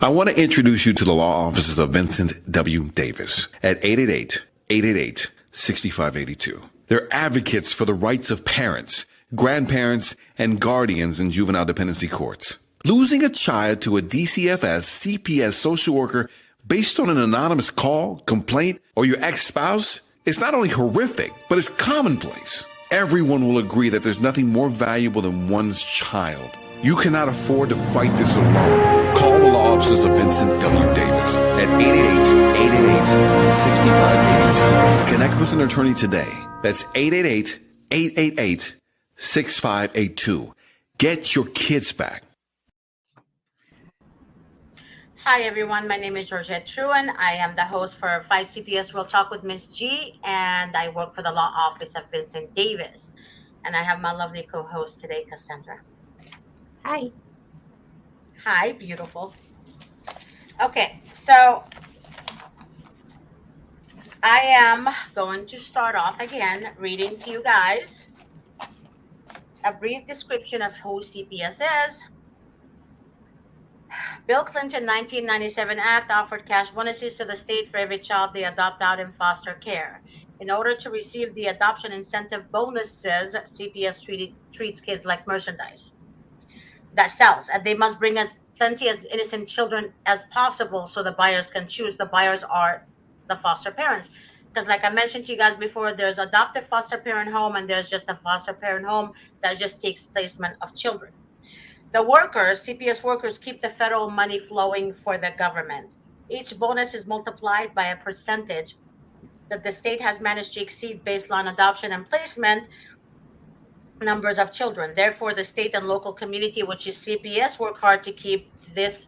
I want to introduce you to the law offices of Vincent W. Davis at 888-888-6582. They're advocates for the rights of parents, grandparents, and guardians in juvenile dependency courts. Losing a child to a DCFS CPS social worker based on an anonymous call, complaint, or your ex-spouse is not only horrific, but it's commonplace. Everyone will agree that there's nothing more valuable than one's child. You cannot afford to fight this alone. Call the law offices of Vincent W. Davis at 888-888-6582. Connect with an attorney today. That's 888-888-6582. Get your kids back. Hi, everyone. My name is Georgette Truan. I am the host for Fight CPS Real Talk with Ms. G, and I work for the law office of Vincent Davis. And I have my lovely co-host today, Cassandra. Hi. Hi, beautiful. Okay, so I am going to start off again reading to you guys a brief description of who CPS is. Bill Clinton 1997 Act offered cash bonuses to the state for every child they adopt out in foster care. In order to receive the adoption incentive bonuses, CPS treats kids like merchandise that sells, and they must bring as plenty as innocent children as possible so the buyers can choose. The buyers are the foster parents, because like I mentioned to you guys before, there's adoptive foster parent home and there's just a foster parent home that just takes placement of children. The workers, CPS workers, keep the federal money flowing for the government. Each bonus is multiplied by a percentage that the state has managed to exceed based on adoption and placement numbers of children. Therefore, the state and local community, which is CPS, work hard to keep this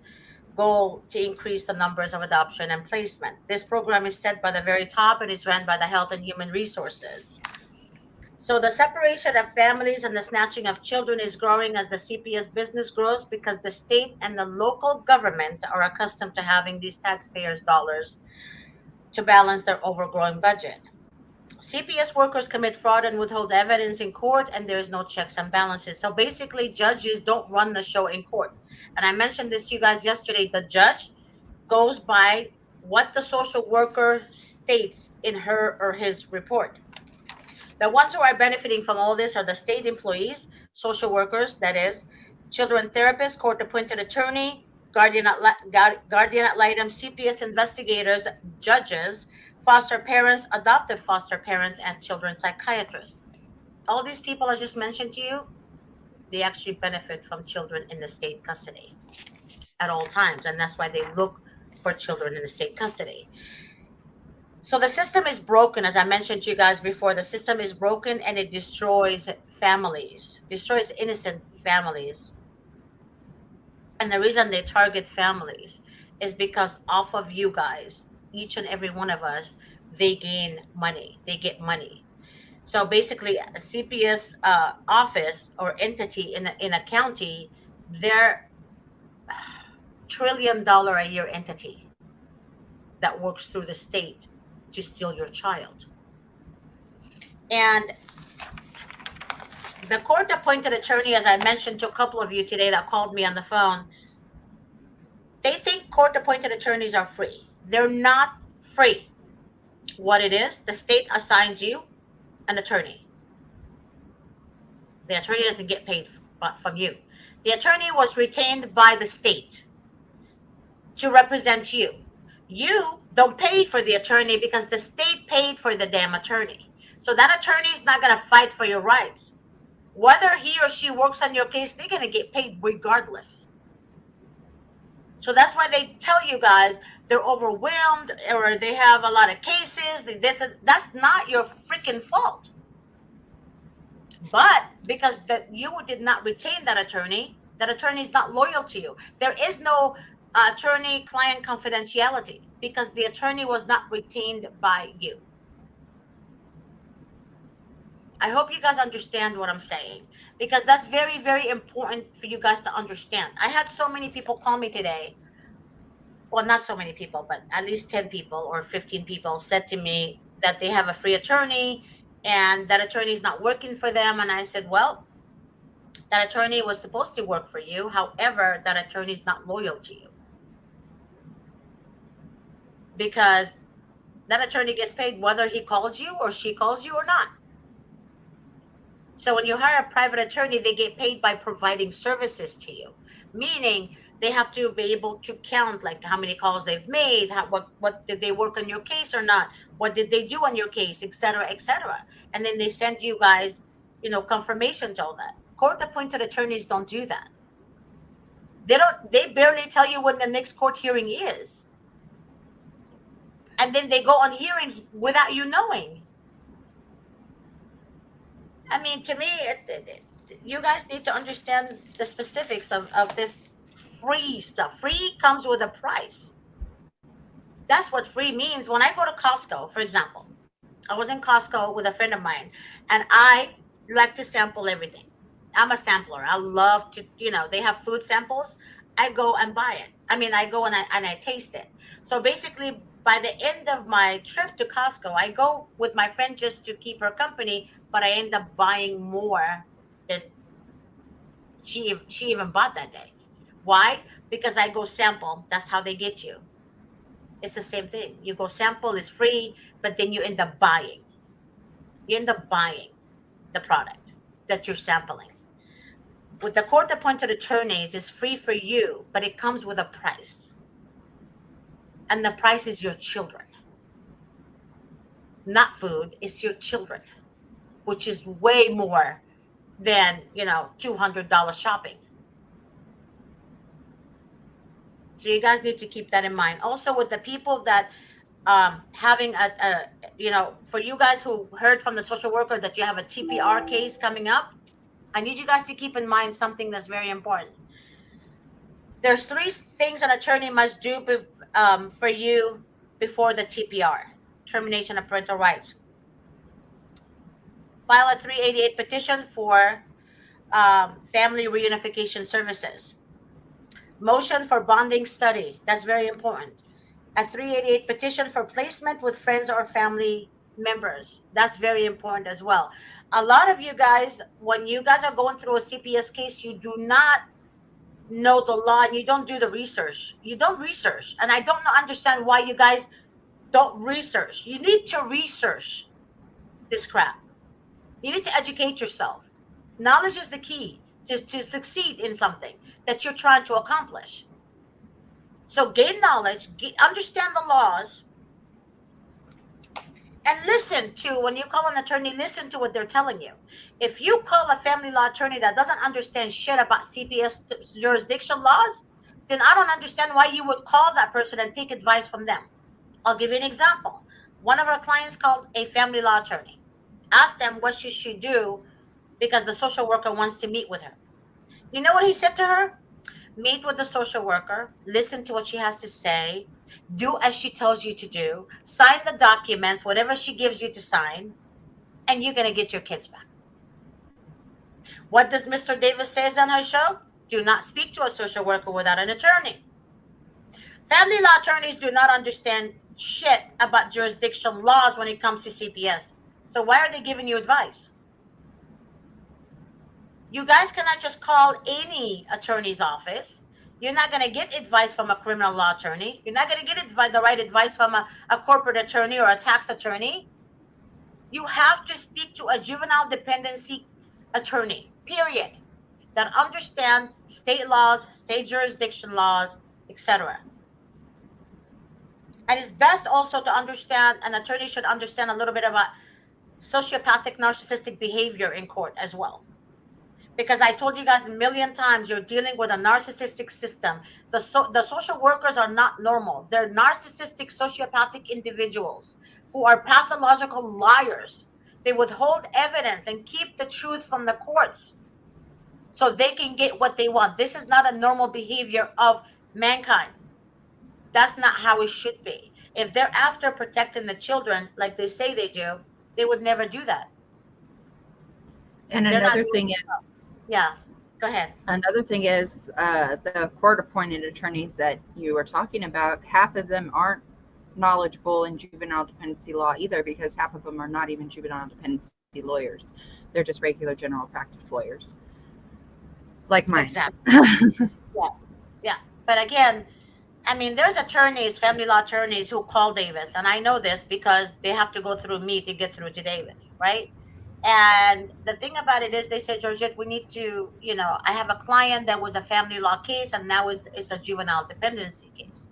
goal to increase the numbers of adoption and placement. This program is set by the very top and is run by the Health and Human Resources. So the separation of families and the snatching of children is growing as the CPS business grows, because the state and the local government are accustomed to having these taxpayers' dollars to balance their overgrowing budget. CPS workers commit fraud and withhold evidence in court, and there is no checks and balances. So basically, judges don't run the show in court. And I mentioned this to you guys yesterday. The judge goes by what the social worker states in her or his report. The ones who are benefiting from all this are the state employees, social workers, that is, children therapists, court-appointed attorney, guardian ad litem, CPS investigators, judges, foster parents, adoptive foster parents, and children psychiatrists. All these people I just mentioned to you, they actually benefit from children in the state custody at all times, and that's why they look for children in the state custody. So the system is broken, as I mentioned to you guys before. The system is broken, and it destroys families, destroys innocent families. And the reason they target families is because off of you guys, each and every one of us, they gain money. They get money. So basically, a CPS office or entity in a county, they're $1 trillion a year entity that works through the state to steal your child. And the court-appointed attorney, as I mentioned to a couple of you today that called me on the phone, they think court-appointed attorneys are free. They're not free. What it is, the state assigns you an attorney. The attorney doesn't get paid from you. The attorney was retained by the state to represent you. You don't pay for the attorney because the state paid for the damn attorney. So that attorney is not going to fight for your rights. Whether he or she works on your case, they're going to get paid regardless. So that's why they tell you guys they're overwhelmed or they have a lot of cases. That's not your freaking fault. But because you did not retain that attorney is not loyal to you. There is no attorney-client confidentiality because the attorney was not retained by you. I hope you guys understand what I'm saying, because that's very, very important for you guys to understand. I had so many people call me today. Well, not so many people, but at least 10 people or 15 people said to me that they have a free attorney and that attorney is not working for them. And I said, well, that attorney was supposed to work for you. However, that attorney is not loyal to you. because that attorney gets paid whether he calls you or she calls you or not. So when you hire a private attorney, they get paid by providing services to you, meaning they have to be able to count like how many calls they've made, what did they work on your case or not, what did they do on your case, etc., etc. And then they send you guys, confirmation to all that. Court-appointed attorneys don't do that. They barely tell you when the next court hearing is. And then they go on hearings without you knowing. I mean, to me, you guys need to understand the specifics of this free stuff. Free comes with a price. That's what free means. When I go to Costco, for example, I was in Costco with a friend of mine, and I like to sample everything. I'm a sampler. I love to, they have food samples. I go and buy it. I mean, I go and I taste it. So basically, by the end of my trip to Costco, I go with my friend just to keep her company, but I end up buying more than she even bought that day. Why? Because I go sample. That's how they get you. It's the same thing. You go sample, it's free, but then you end up buying. You end up buying the product that you're sampling. With the court-appointed attorneys, it's free for you, but it comes with a price. And the price is your children. Not food, it's your children, which is way more than, $200 shopping. So you guys need to keep that in mind. Also, with the people that having for you guys who heard from the social worker that you have a TPR case coming up, I need you guys to keep in mind something that's very important. There's 3 things an attorney must do for you before the TPR, termination of parental rights. File a 388 petition for family reunification services. Motion for bonding study. That's very important. A 388 petition for placement with friends or family members. That's very important as well. A lot of you guys, when you guys are going through a CPS case, you do not know the law and you don't do the research. You don't research. And I don't understand why you guys don't research. You need to research this crap. You need to educate yourself. Knowledge is the key to succeed in something that you're trying to accomplish. So gain knowledge, understand the laws, and listen to, when you call an attorney, listen to what they're telling you. If you call a family law attorney that doesn't understand shit about CPS jurisdiction laws, then I don't understand why you would call that person and take advice from them. I'll give you an example. One of our clients called a family law attorney, asked them what she should do because the social worker wants to meet with her. You know what he said to her? Meet with the social worker, listen to what she has to say, do as she tells you to do, sign the documents, whatever she gives you to sign, and you're going to get your kids back. What does Mr. Davis says on her show? Do not speak to a social worker without an attorney. Family law attorneys do not understand shit about jurisdiction laws when it comes to CPS. So why are they giving you advice? You guys cannot just call any attorney's office. You're not going to get advice from a criminal law attorney. You're not going to get the right advice from a corporate attorney or a tax attorney. You have to speak to a juvenile dependency attorney, period, that understand state laws, state jurisdiction laws, etc. And it's best also to understand, an attorney should understand a little bit about sociopathic narcissistic behavior in court as well. Because I told you guys a million times, you're dealing with a narcissistic system. The social workers are not normal. They're narcissistic, sociopathic individuals who are pathological liars. They withhold evidence and keep the truth from the courts so they can get what they want. This is not a normal behavior of mankind. That's not how it should be. If they're after protecting the children like they say they do, they would never do that. And another thing is, yeah, go ahead. Another thing is the court-appointed attorneys that you were talking about, half of them aren't knowledgeable in juvenile dependency law either, because half of them are not even juvenile dependency lawyers. They're just regular general practice lawyers, like mine. Exactly. Yeah. But again, I mean, there's attorneys, family law attorneys who call Davis, and I know this because they have to go through me to get through to Davis, right? And the thing about it is, they say, Georgette, we need to, I have a client that was a family law case, and now it's a juvenile dependency case.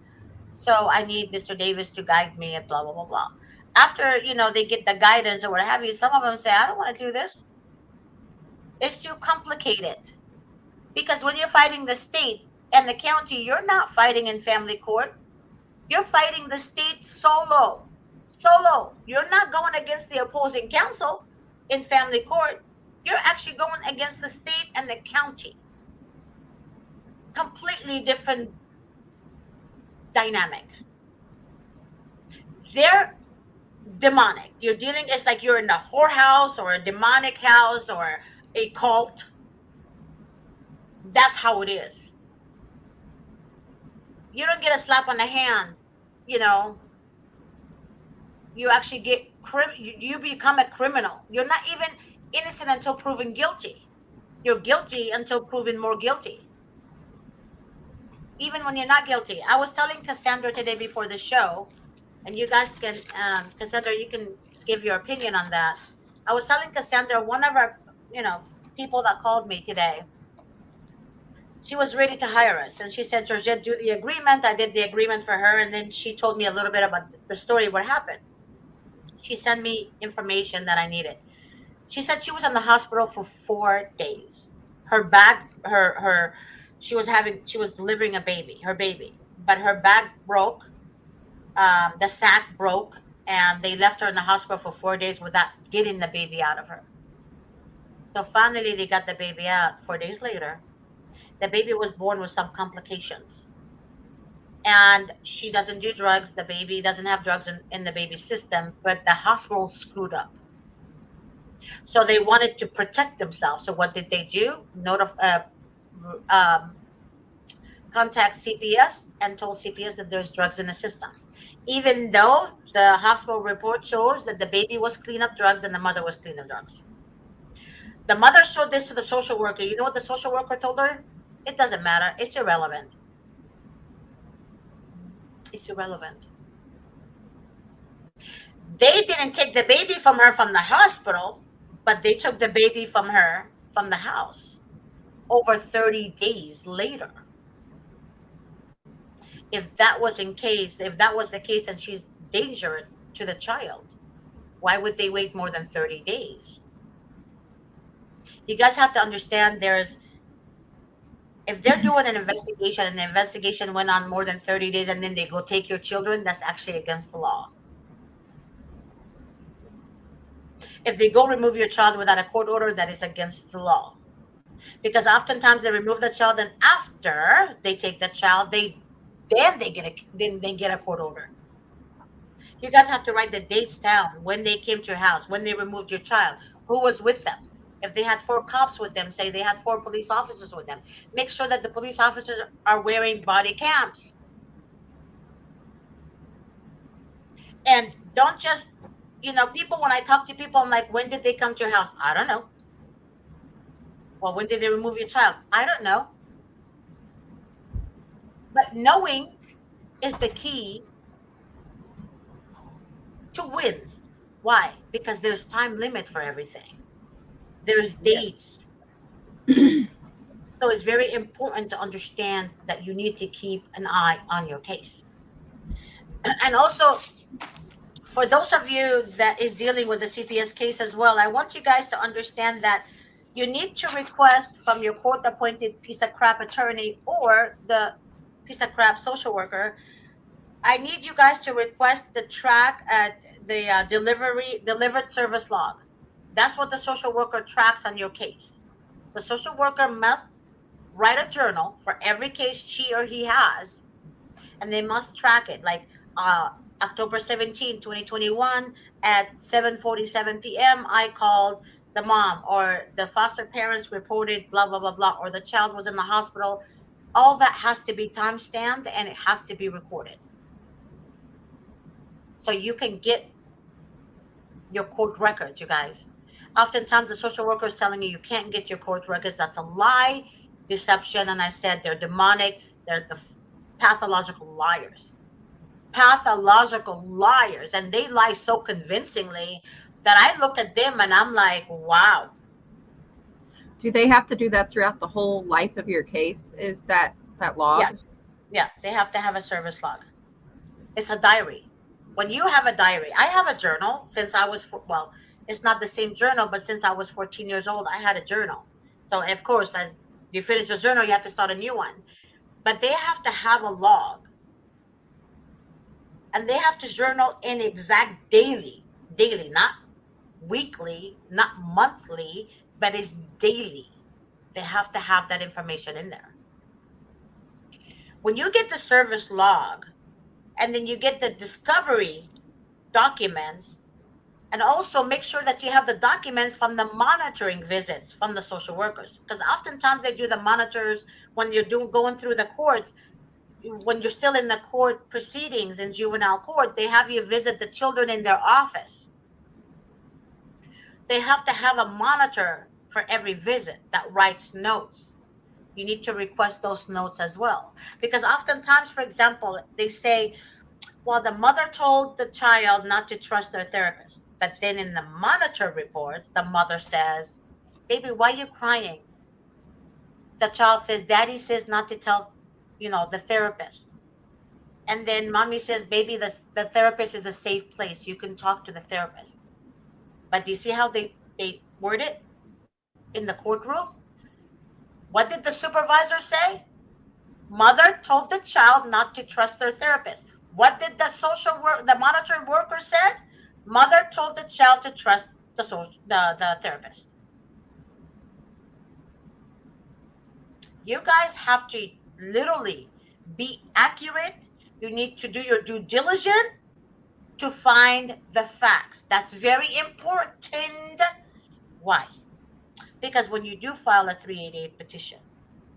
So I need Mr. Davis to guide me and blah, blah, blah, blah. After, they get the guidance or what have you, some of them say, I don't want to do this. It's too complicated. Because when you're fighting the state and the county, you're not fighting in family court. You're fighting the state solo. Solo. You're not going against the opposing counsel in family court. You're actually going against the state and the county. Completely different dynamic. They're demonic. You're dealing, it's like you're in a whorehouse or a demonic house or a cult. That's how it is. You don't get a slap on the hand, you actually get you become a criminal. You're not even innocent until proven guilty. You're guilty until proven more guilty. Even when you're not guilty. I was telling Cassandra today before the show, and you guys can, Cassandra, you can give your opinion on that. I was telling Cassandra, one of our, people that called me today, she was ready to hire us. And she said, Georgette, do the agreement. I did the agreement for her. And then she told me a little bit about the story, what happened. She sent me information that I needed. She said she was in the hospital for 4 days. Her back, she was delivering her baby, but her back broke. The sac broke, and they left her in the hospital for 4 days without getting the baby out of her. So finally, they got the baby out 4 days later. The baby was born with some complications. And she doesn't do drugs. The baby doesn't have drugs in the baby's system, but the hospital screwed up. So they wanted to protect themselves. So what did they do? Contact CPS and told CPS that there's drugs in the system. Even though the hospital report shows that the baby was clean up drugs and the mother was clean up drugs. The mother showed this to the social worker. You know what the social worker told her? It doesn't matter. It's irrelevant. It's irrelevant. They didn't take the baby from her from the hospital, but they took the baby from her from the house over 30 days later. If that was the case and she's dangerous to the child, why would they wait more than 30 days? You guys have to understand if they're doing an investigation and the investigation went on more than 30 days and then they go take your children, that's actually against the law. If they go remove your child without a court order, that is against the law. Because oftentimes they remove the child, and after they take the child, they get a court order. You guys have to write the dates down, when they came to your house, when they removed your child, who was with them. If they had 4 cops with them, say they had 4 police officers with them, make sure that the police officers are wearing body cams. And don't just, people, when I talk to people, I'm like, when did they come to your house? I don't know. Well, when did they remove your child? I don't know. But knowing is the key to win. Why? Because there's time limit for everything. There's dates. So it's very important to understand that you need to keep an eye on your case. And also, for those of you that is dealing with the CPS case as well, I want you guys to understand that you need to request from your court-appointed piece of crap attorney or the piece of crap social worker. I need you guys to request the delivered service log. That's what the social worker tracks on your case. The social worker must write a journal for every case she or he has, and they must track it. Like October 17, 2021 at 7:47 p.m., I called the mom, or the foster parents reported blah, blah, blah, blah, or the child was in the hospital. All that has to be time-stamped, and it has to be recorded. So you can get your court records, you guys. Oftentimes the social worker is telling you can't get your court records. That's a lie, deception. And I said they're demonic. They're pathological liars. Pathological liars. And they lie so convincingly that I look at them and I'm like, wow. Do they have to do that throughout the whole life of your case? Is that log? Yes. Yeah, they have to have a service log. It's a diary. When you have a diary, I have a journal since I was, well, it's not the same journal, but since I was 14 years old, I had a journal. So, of course, as you finish your journal, you have to start a new one. But they have to have a log. And they have to journal in exact daily, not weekly, not monthly, but it's daily. They have to have that information in there. When you get the service log, and then you get the discovery documents, and also make sure that you have the documents from the monitoring visits from the social workers, because oftentimes they do the monitors when you're going through the courts. When you're still in the court proceedings in juvenile court, they have you visit the children in their office. They have to have a monitor for every visit that writes notes. You need to request those notes as well. Because oftentimes, for example, they say, well, the mother told the child not to trust their therapist. But then in the monitor reports, the mother says, baby, why are you crying? The child says, daddy says not to tell, the therapist. And then mommy says, baby, the therapist is a safe place. You can talk to the therapist. But do you see how they word it in the courtroom? What did the supervisor say? Mother told the child not to trust their therapist. What did the monitoring worker said? Mother told the child to trust the therapist. You guys have to literally be accurate. You need to do your due diligence to find the facts. That's very important. Why? Because when you do file a 388 petition,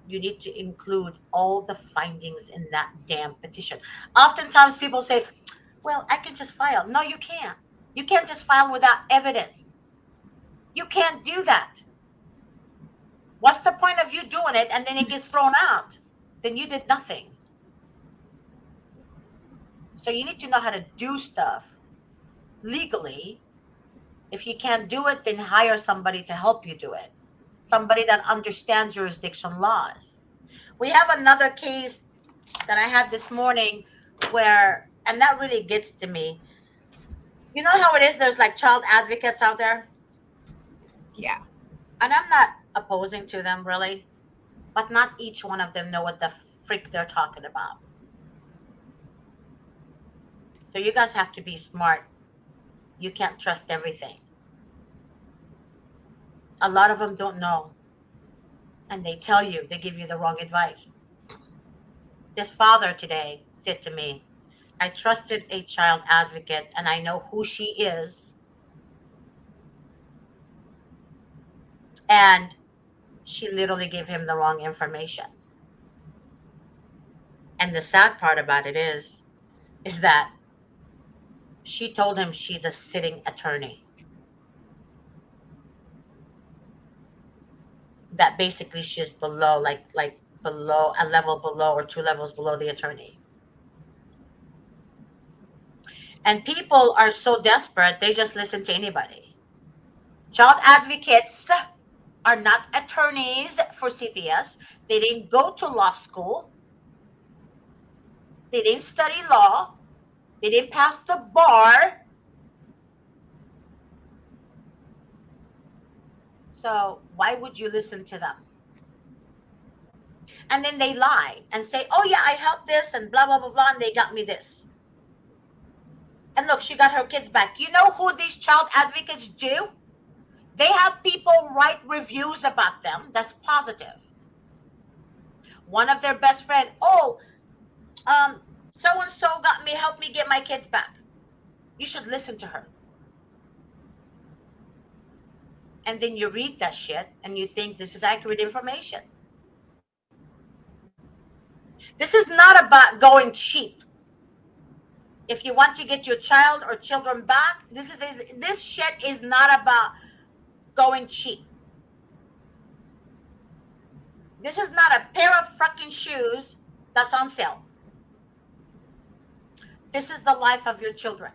you need to include all the findings in that damn petition. Oftentimes people say, well, I can just file. No, you can't. You can't just file without evidence. You can't do that. What's the point of you doing it and then it gets thrown out? Then you did nothing. So you need to know how to do stuff legally. If you can't do it, then hire somebody to help you do it. Somebody that understands jurisdiction laws. We have another case that I had this morning where, and that really gets to me. You know how it is? There's like child advocates out there. Yeah. And I'm not opposing to them really, but not each one of them know what the freak they're talking about. So you guys have to be smart. You can't trust everything. A lot of them don't know. And they tell you, they give you the wrong advice. This father today said to me, I trusted a child advocate and I know who she is. And she literally gave him the wrong information. And the sad part about it is that she told him she's a sitting attorney. That basically she's below, like below a level below or 2 levels below the attorney. And people are so desperate, they just listen to anybody. Child advocates are not attorneys for CPS. They didn't go to law school. They didn't study law. They didn't pass the bar. So why would you listen to them? And then they lie and say, oh yeah, I helped this and blah, blah, blah, blah, and they got me this. And look, she got her kids back. You know who these child advocates do? They have people write reviews about them that's positive. One of their best friend, so-and-so helped me get my kids back. You should listen to her. And then you read that shit and you think this is accurate information. This is not about going cheap. If you want to get your child or children back, this shit is not about going cheap. This is not a pair of fucking shoes that's on sale. This is the life of your children.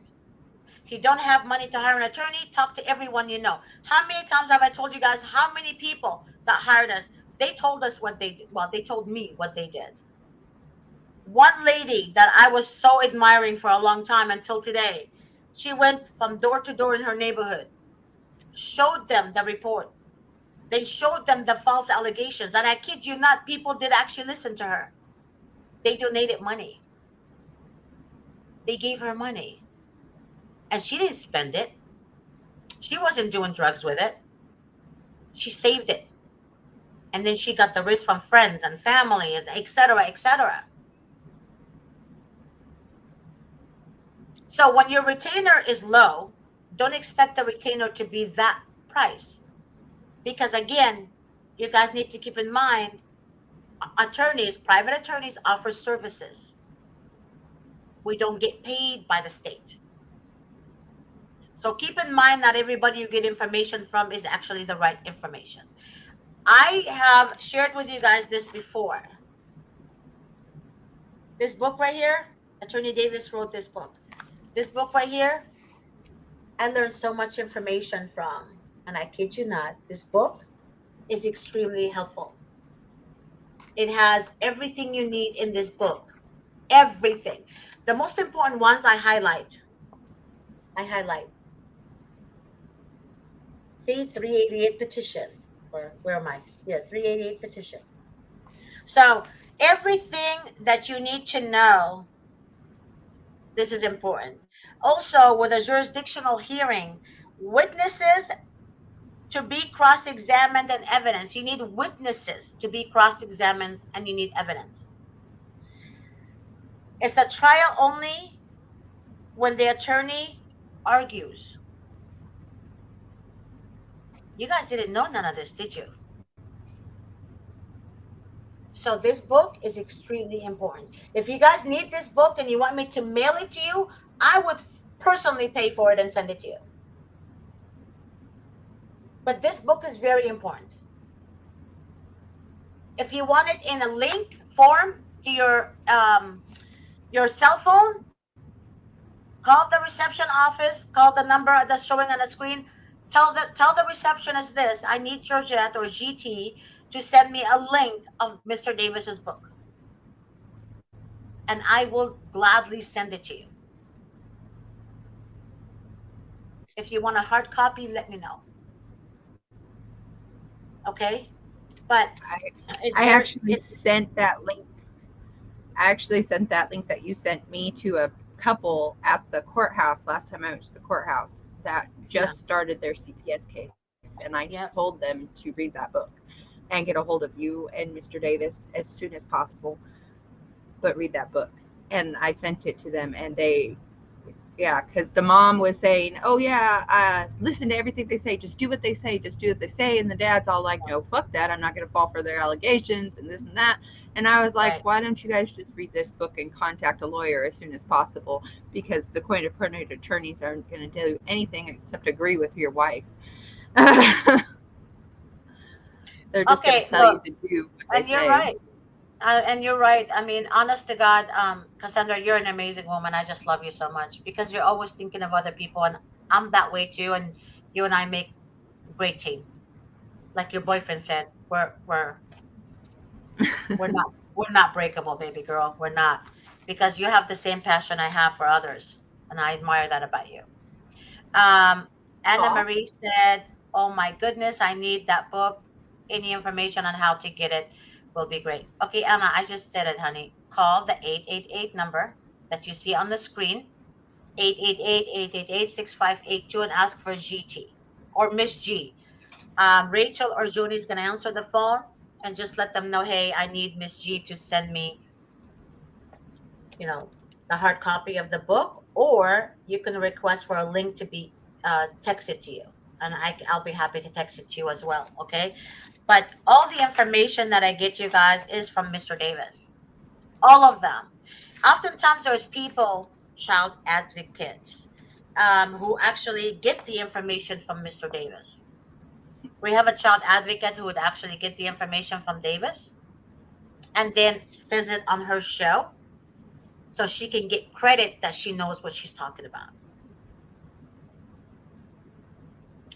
If you don't have money to hire an attorney, talk to everyone you know. How many times have I told you guys how many people that hired us, they told us what they did. Well, they told me what they did. One lady that I was so admiring for a long time until today, she went from door to door in her neighborhood, showed them the report, then showed them the false allegations. And I kid you not, people did actually listen to her. They donated money. They gave her money. And she didn't spend it. She wasn't doing drugs with it. She saved it. And then she got the risk from friends and family, etc., etc. So when your retainer is low, don't expect the retainer to be that price. Because again, you guys need to keep in mind, attorneys, private attorneys offer services. We don't get paid by the state. So keep in mind, not everybody you get information from is actually the right information. I have shared with you guys this before. This book right here, Attorney Davis wrote this book. This book right here, I learned so much information from. And I kid you not, this book is extremely helpful. It has everything you need in this book. Everything. The most important ones I highlight. See, 388 petition. Or where am I? Yeah, 388 petition. So everything that you need to know, this is important. Also, with a jurisdictional hearing, witnesses to be cross-examined and evidence. You need witnesses to be cross-examined and you need evidence. It's a trial only when the attorney argues. You guys didn't know none of this, did you? So this book is extremely important. If you guys need this book and you want me to mail it to you, I would personally pay for it and send it to you. But this book is very important. If you want it in a link form to your cell phone, call the reception office, call the number that's showing on the screen. Tell the receptionist this: I need Georgette or GT to send me a link of Mr. Davis's book. And I will gladly send it to you. If you want a hard copy, let me know. Okay? But I actually sent that link. I actually sent that link that you sent me to a couple at the courthouse last time I went to the courthouse that just started their CPS case. And I told them to read that book and get a hold of you and Mr. Davis as soon as possible. But read that book. And I sent it to them and they, because the mom was saying, listen to everything they say. Just do what they say. Just do what they say. And the dad's all like, no, fuck that. I'm not going to fall for their allegations and this and that. And I was like, why don't you guys just read this book and contact a lawyer as soon as possible? Because the court-appointed attorneys aren't going to do anything except agree with your wife. They're just going to tell you to do what they say. You're right. And you're right. I mean, honest to God, Cassandra, you're an amazing woman. I just love you so much because you're always thinking of other people, and I'm that way too. And you and I make a great team. Like your boyfriend said, we're not breakable, baby girl. We're not, because you have the same passion I have for others, and I admire that about you. Anna Marie said, "Oh my goodness, I need that book. Any information on how to get it will be great." Okay, Anna, I just said it, honey. Call the 888 number that you see on the screen, 888-888-6582, and ask for GT or Miss G. Rachel or Joni is going to answer the phone, and just let them know, hey, I need Miss G to send me, the hard copy of the book, or you can request for a link to be texted to you, and I'll be happy to text it to you as well, okay? But all the information that I get you guys is from Mr. Davis. All of them. Oftentimes there's people, child advocates, who actually get the information from Mr. Davis. We have a child advocate who would actually get the information from Davis and then says it on her show. so she can get credit that she knows what she's talking about.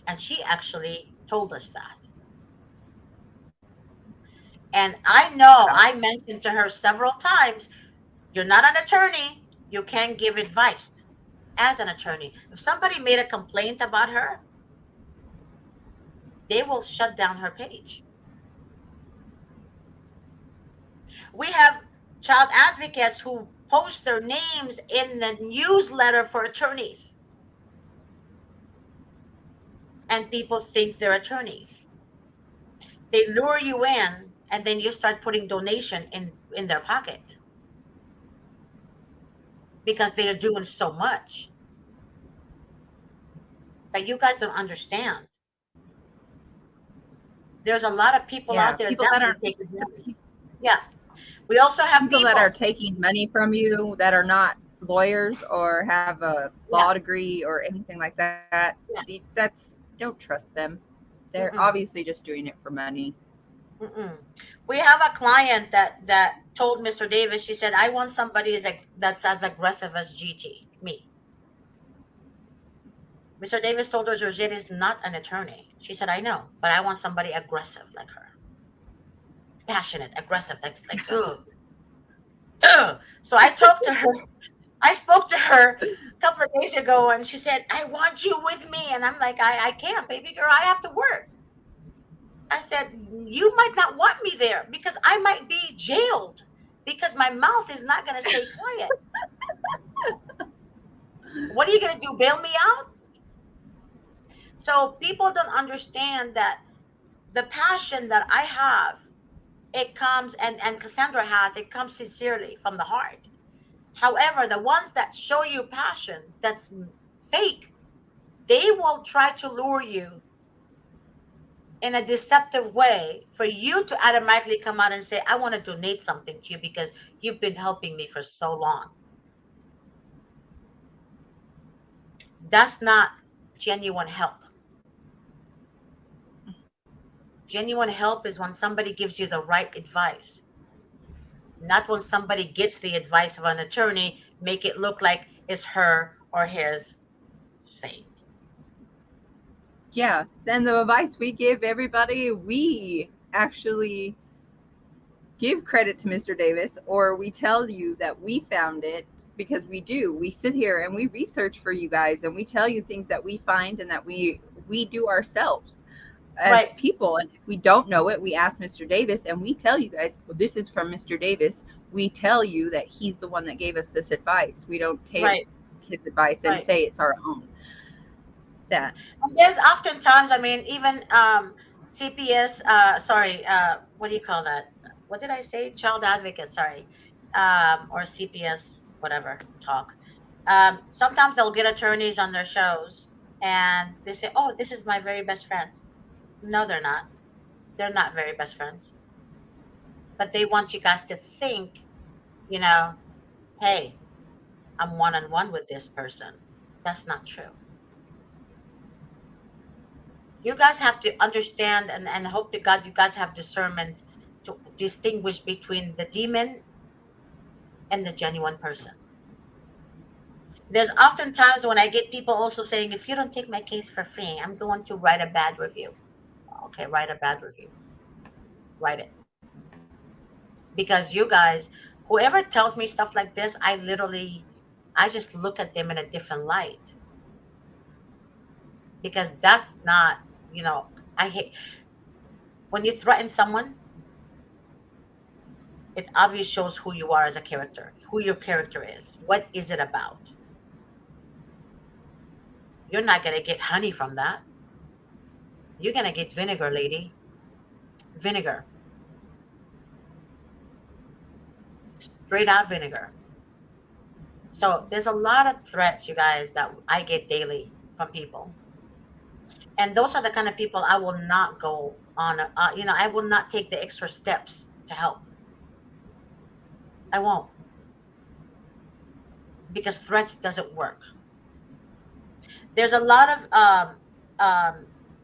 And she actually told us that. And I know I mentioned to her several times, you're not an attorney. You can't give advice as an attorney. If somebody made a complaint about her, they will shut down her page. We have child advocates who post their names in the newsletter for attorneys. And people think they're attorneys. They lure you in, and then you start putting donation in their pocket because they are doing so much. But you guys don't understand. There's a lot of people out there people that aren't taking advantage. Yeah. We also have people that are taking money from you that are not lawyers or have a law degree or anything like that. Yeah. Don't trust them. They're obviously just doing it for money. We have a client that told Mr. Davis, she said, I want somebody that's as aggressive as GT, me. Mr. Davis told her, Georgette is not an attorney. She said, I know, but I want somebody aggressive like her. Passionate, aggressive. That's like, ugh. So I spoke to her a couple of days ago, and she said, I want you with me. And I'm like, I can't, baby girl, I have to work. I said, you might not want me there because I might be jailed because my mouth is not going to stay quiet. What are you going to do? Bail me out? So people don't understand that the passion that I have, it comes, and Cassandra has, it comes sincerely from the heart. However, the ones that show you passion that's fake, they will try to lure you in a deceptive way for you to automatically come out and say, I want to donate something to you because you've been helping me for so long. That's not genuine help. Genuine help is when somebody gives you the right advice, not when somebody gets the advice of an attorney, make it look like it's her or his thing. Yeah, then the advice we give everybody, we actually give credit to Mr. Davis, or we tell you that we found it, because we do. We sit here and we research for you guys, and we tell you things that we find and that we do ourselves as people. And if we don't know it, we ask Mr. Davis, and we tell you guys, well, this is from Mr. Davis. We tell you that he's the one that gave us this advice. We don't take his advice and say it's our own. That there's oftentimes, I mean, even CPS, what do you call that? What did I say? Child advocate, sorry. Or CPS, whatever, talk. Sometimes they'll get attorneys on their shows and they say, oh, this is my very best friend. No, they're not. They're not very best friends. But they want you guys to think, you know, hey, I'm one-on-one with this person. That's not true. You guys have to understand and hope to God you guys have discernment to distinguish between the demon and the genuine person. There's often times when I get people also saying, if you don't take my case for free, I'm going to write a bad review. Okay, write a bad review. Write it. Because you guys, whoever tells me stuff like this, I just look at them in a different light. Because that's not, you know, I hate when you threaten someone, it obviously shows who you are as a character, who your character is. What is it about? You're not going to get honey from that. You're going to get vinegar, lady. Vinegar. Straight out vinegar. So there's a lot of threats, you guys, that I get daily from people. And those are the kind of people I will not go on, I will not take the extra steps to help. I won't. Because threats doesn't work. There's a lot of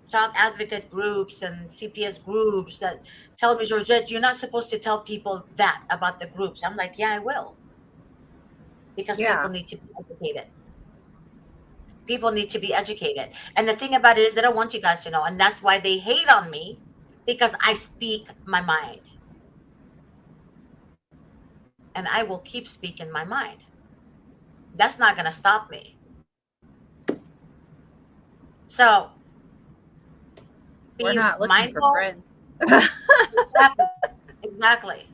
child advocate groups and CPS groups that tell me, Georgette, you're not supposed to tell people that about the groups. I'm like, yeah, I will. because Yeah. people need to be educated. People need to be educated. And the thing about it is they don't want you guys to know. And that's why they hate on me, because I speak my mind. And I will keep speaking my mind. That's not going to stop me. So We're be not looking for mindful. friends. Exactly. Exactly.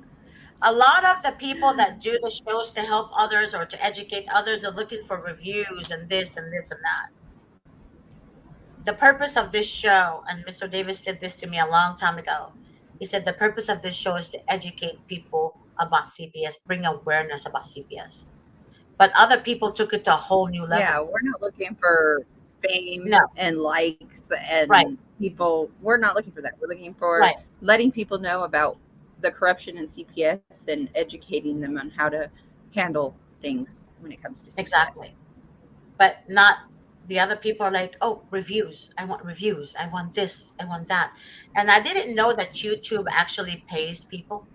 A lot of the people that do the shows to help others or to educate others are looking for reviews and this and this and that. The purpose of this show, and Mr. Davis said this to me a long time ago. He said the purpose of this show is to educate people about CPS, bring awareness about CPS. But other people took it to a whole new Yeah, level. we're not looking for fame No, and likes right, and people. We're not looking for that. We're looking for right, letting people know about the corruption in CPS and educating them on how to handle things when it comes to CPS. exactly. But not the other people are like, oh, reviews. I want reviews. I want this. I want that. And I didn't know that YouTube actually pays people.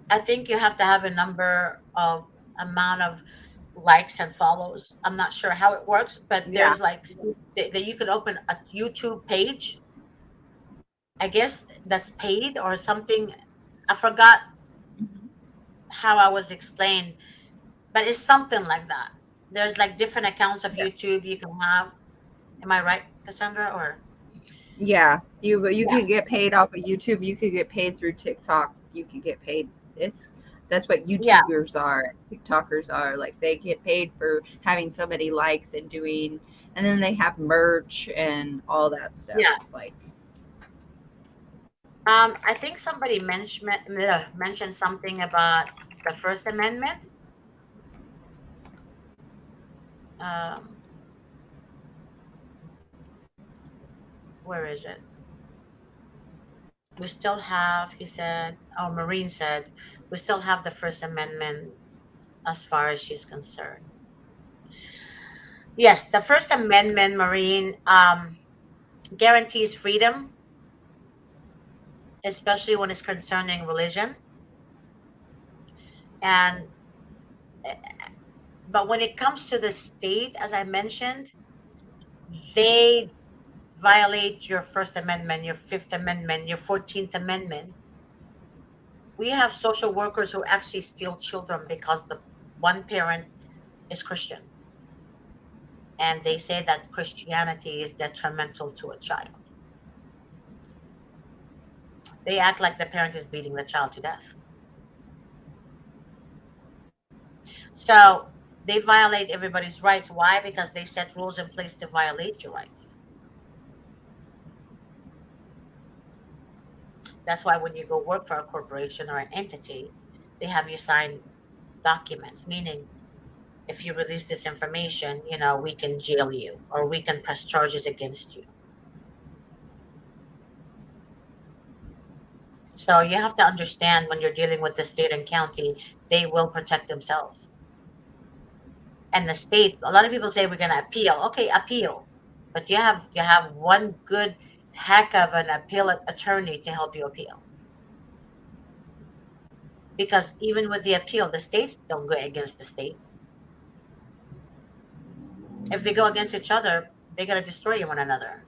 I think you have to have a number of amount of likes and follows. I'm not sure how it works, but Yeah. there's like that you could open a YouTube page. I guess that's paid or something. I forgot Mhm. how I was explained, but it's something like that. There's like different accounts of Yeah. YouTube you can have. Am I right, Cassandra? Or Yeah. You yeah, can get paid off of YouTube. You could get paid through TikTok. You could get paid. It's That's what yeah, YouTubers are. TikTokers are like they get paid for having so many likes and doing, and then they have merch and all that stuff. yeah. Like, I think somebody mentioned something about the First Amendment. Um, where is it? We still have, he said, or Marine said, we still have the First Amendment as far as she's concerned. Yes, the First Amendment, Marine, guarantees freedom, especially when it's concerning religion. And but when it comes to the state, as I mentioned, they violate your First Amendment, your Fifth Amendment, your 14th Amendment. We have social workers who actually steal children because the one parent is Christian, and they say that Christianity is detrimental to a child. They act like the parent is beating the child to death. So they violate everybody's rights. Why? Because they set rules in place to violate your rights. That's why when you go work for a corporation or an entity, they have you sign documents, meaning if you release this information, we can jail you or we can press charges against you. So you have to understand when you're dealing with the state and county, they will protect themselves. And the state, a lot of people say we're going to appeal. Okay, appeal. But you have one good heck of an appellate attorney to help you appeal. Because even with the appeal, the states don't go against the state. If they go against each other, they're going to destroy one another.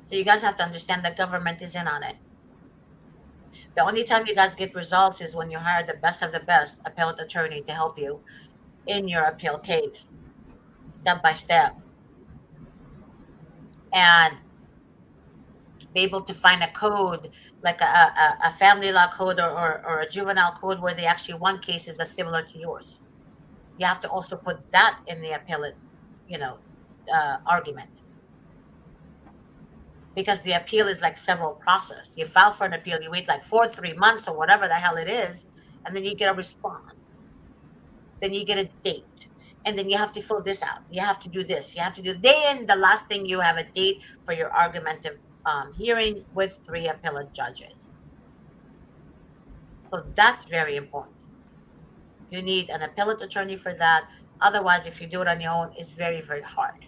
So you guys have to understand that government is in on it. The only time you guys get results is when you hire the best of the best appellate attorney to help you in your appeal case, step by step, and be able to find a code like a family law code or a juvenile code where they actually one cases are similar to yours. You have to also put that in the appellate, you know, argument, because the appeal is like several process. You file for an appeal, you wait like 3 months or whatever the hell it is, and then you get a response. Then you get a date. And then you have to fill this out. You have to do this. You have to do. Then the last thing, you have a date for your argumentative hearing with 3 appellate judges. So that's very important. You need an appellate attorney for that. Otherwise, if you do it on your own, it's very, very hard.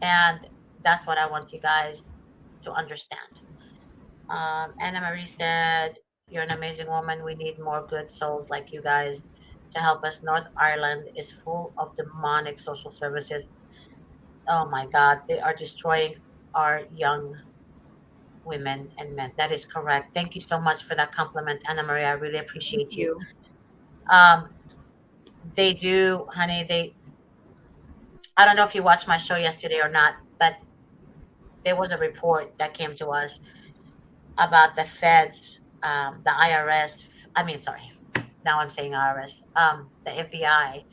And that's what I want you guys to understand. Anna Marie said, You're an amazing woman. We need more good souls like you guys to help us. North Ireland is full of demonic social services. Oh my God, they are destroying our young women and men. That is correct. Thank you so much for that compliment, Anna Maria. I really Thank appreciate you. you. Um, they do, honey. I don't know if you watched my show yesterday or not, but there was a report that came to us about the feds, the IRS. I mean, sorry, now I'm saying IRS, the FBI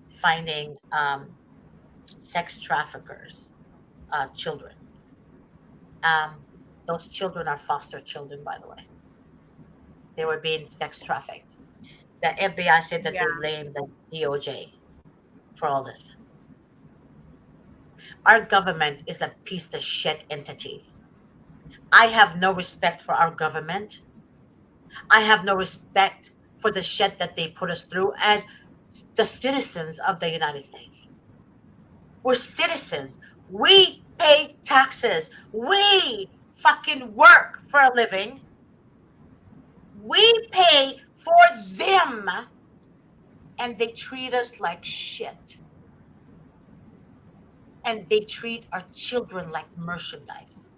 finding sex traffickers, children. Um, those children are foster children, by the way. They were being sex trafficked. The FBI said that Yeah. they blame the DOJ for all this. Our government is a piece of shit entity. I have no respect for our government. I have no respect for the shit that they put us through as the citizens of the United States. We're citizens. We pay taxes. We fucking work for a living. We pay for them. And they treat us like shit. And they treat our children like merchandise.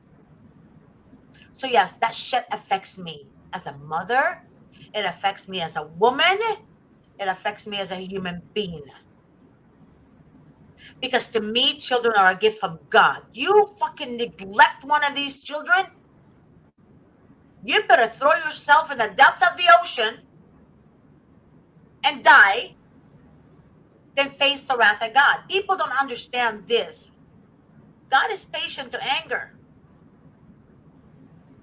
So, yes, that shit affects me as a mother. It affects me as a woman. It affects me as a human being. Because to me, children are a gift from God. You fucking neglect one of these children, you better throw yourself in the depths of the ocean and die than face the wrath of God. People don't understand this. God is patient to anger.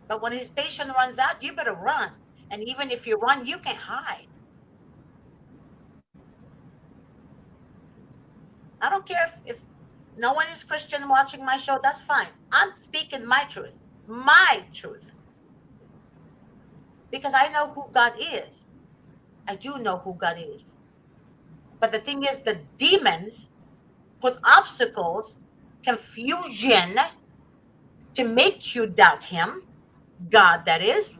But when his patience runs out, you better run. And even if you run, you can't hide. I don't care if no one is Christian watching my show, that's fine. I'm speaking my truth. My truth. Because I know who God is. I do know who God is. But the thing is, the demons put obstacles, confusion to make you doubt him, God that is.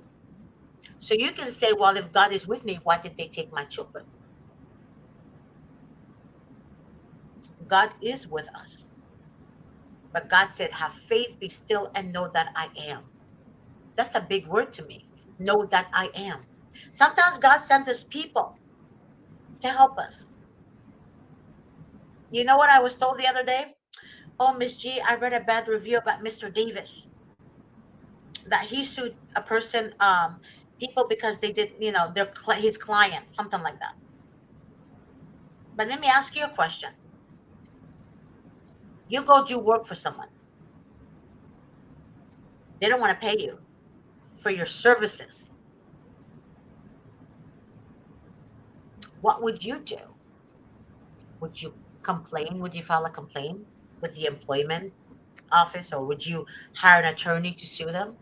So you can say, well, if God is with me, why did they take my children? God is with us. But God said, have faith, be still, and know that I am. That's a big word to me. Know that I am. Sometimes God sends us people to help us. You know what I was told the other day? Oh, Miss G, I read a bad review about Mr. Davis. That he sued a person, people because they did, they're his client, something like that. But let me ask you a question. You go do work for someone. They don't want to pay you for your services. What would you do? Would you complain? Would you file a complaint with the employment office, or would you hire an attorney to sue them?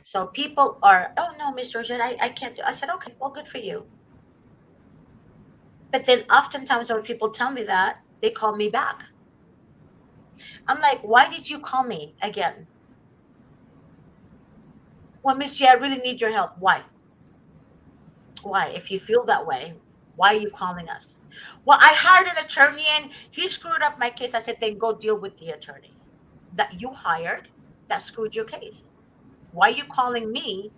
So people are, oh no, Mr. Jet, I can't do. I said, okay, well, good for you. But then oftentimes when people tell me that, they call me back. I'm like, why did you call me again? Well, Miss J, I really need your help. Why? Why? If you feel that way, why are you calling us? Well, I hired an attorney and he screwed up my case. I said, then go deal with the attorney that you hired that screwed your case. Why are you calling me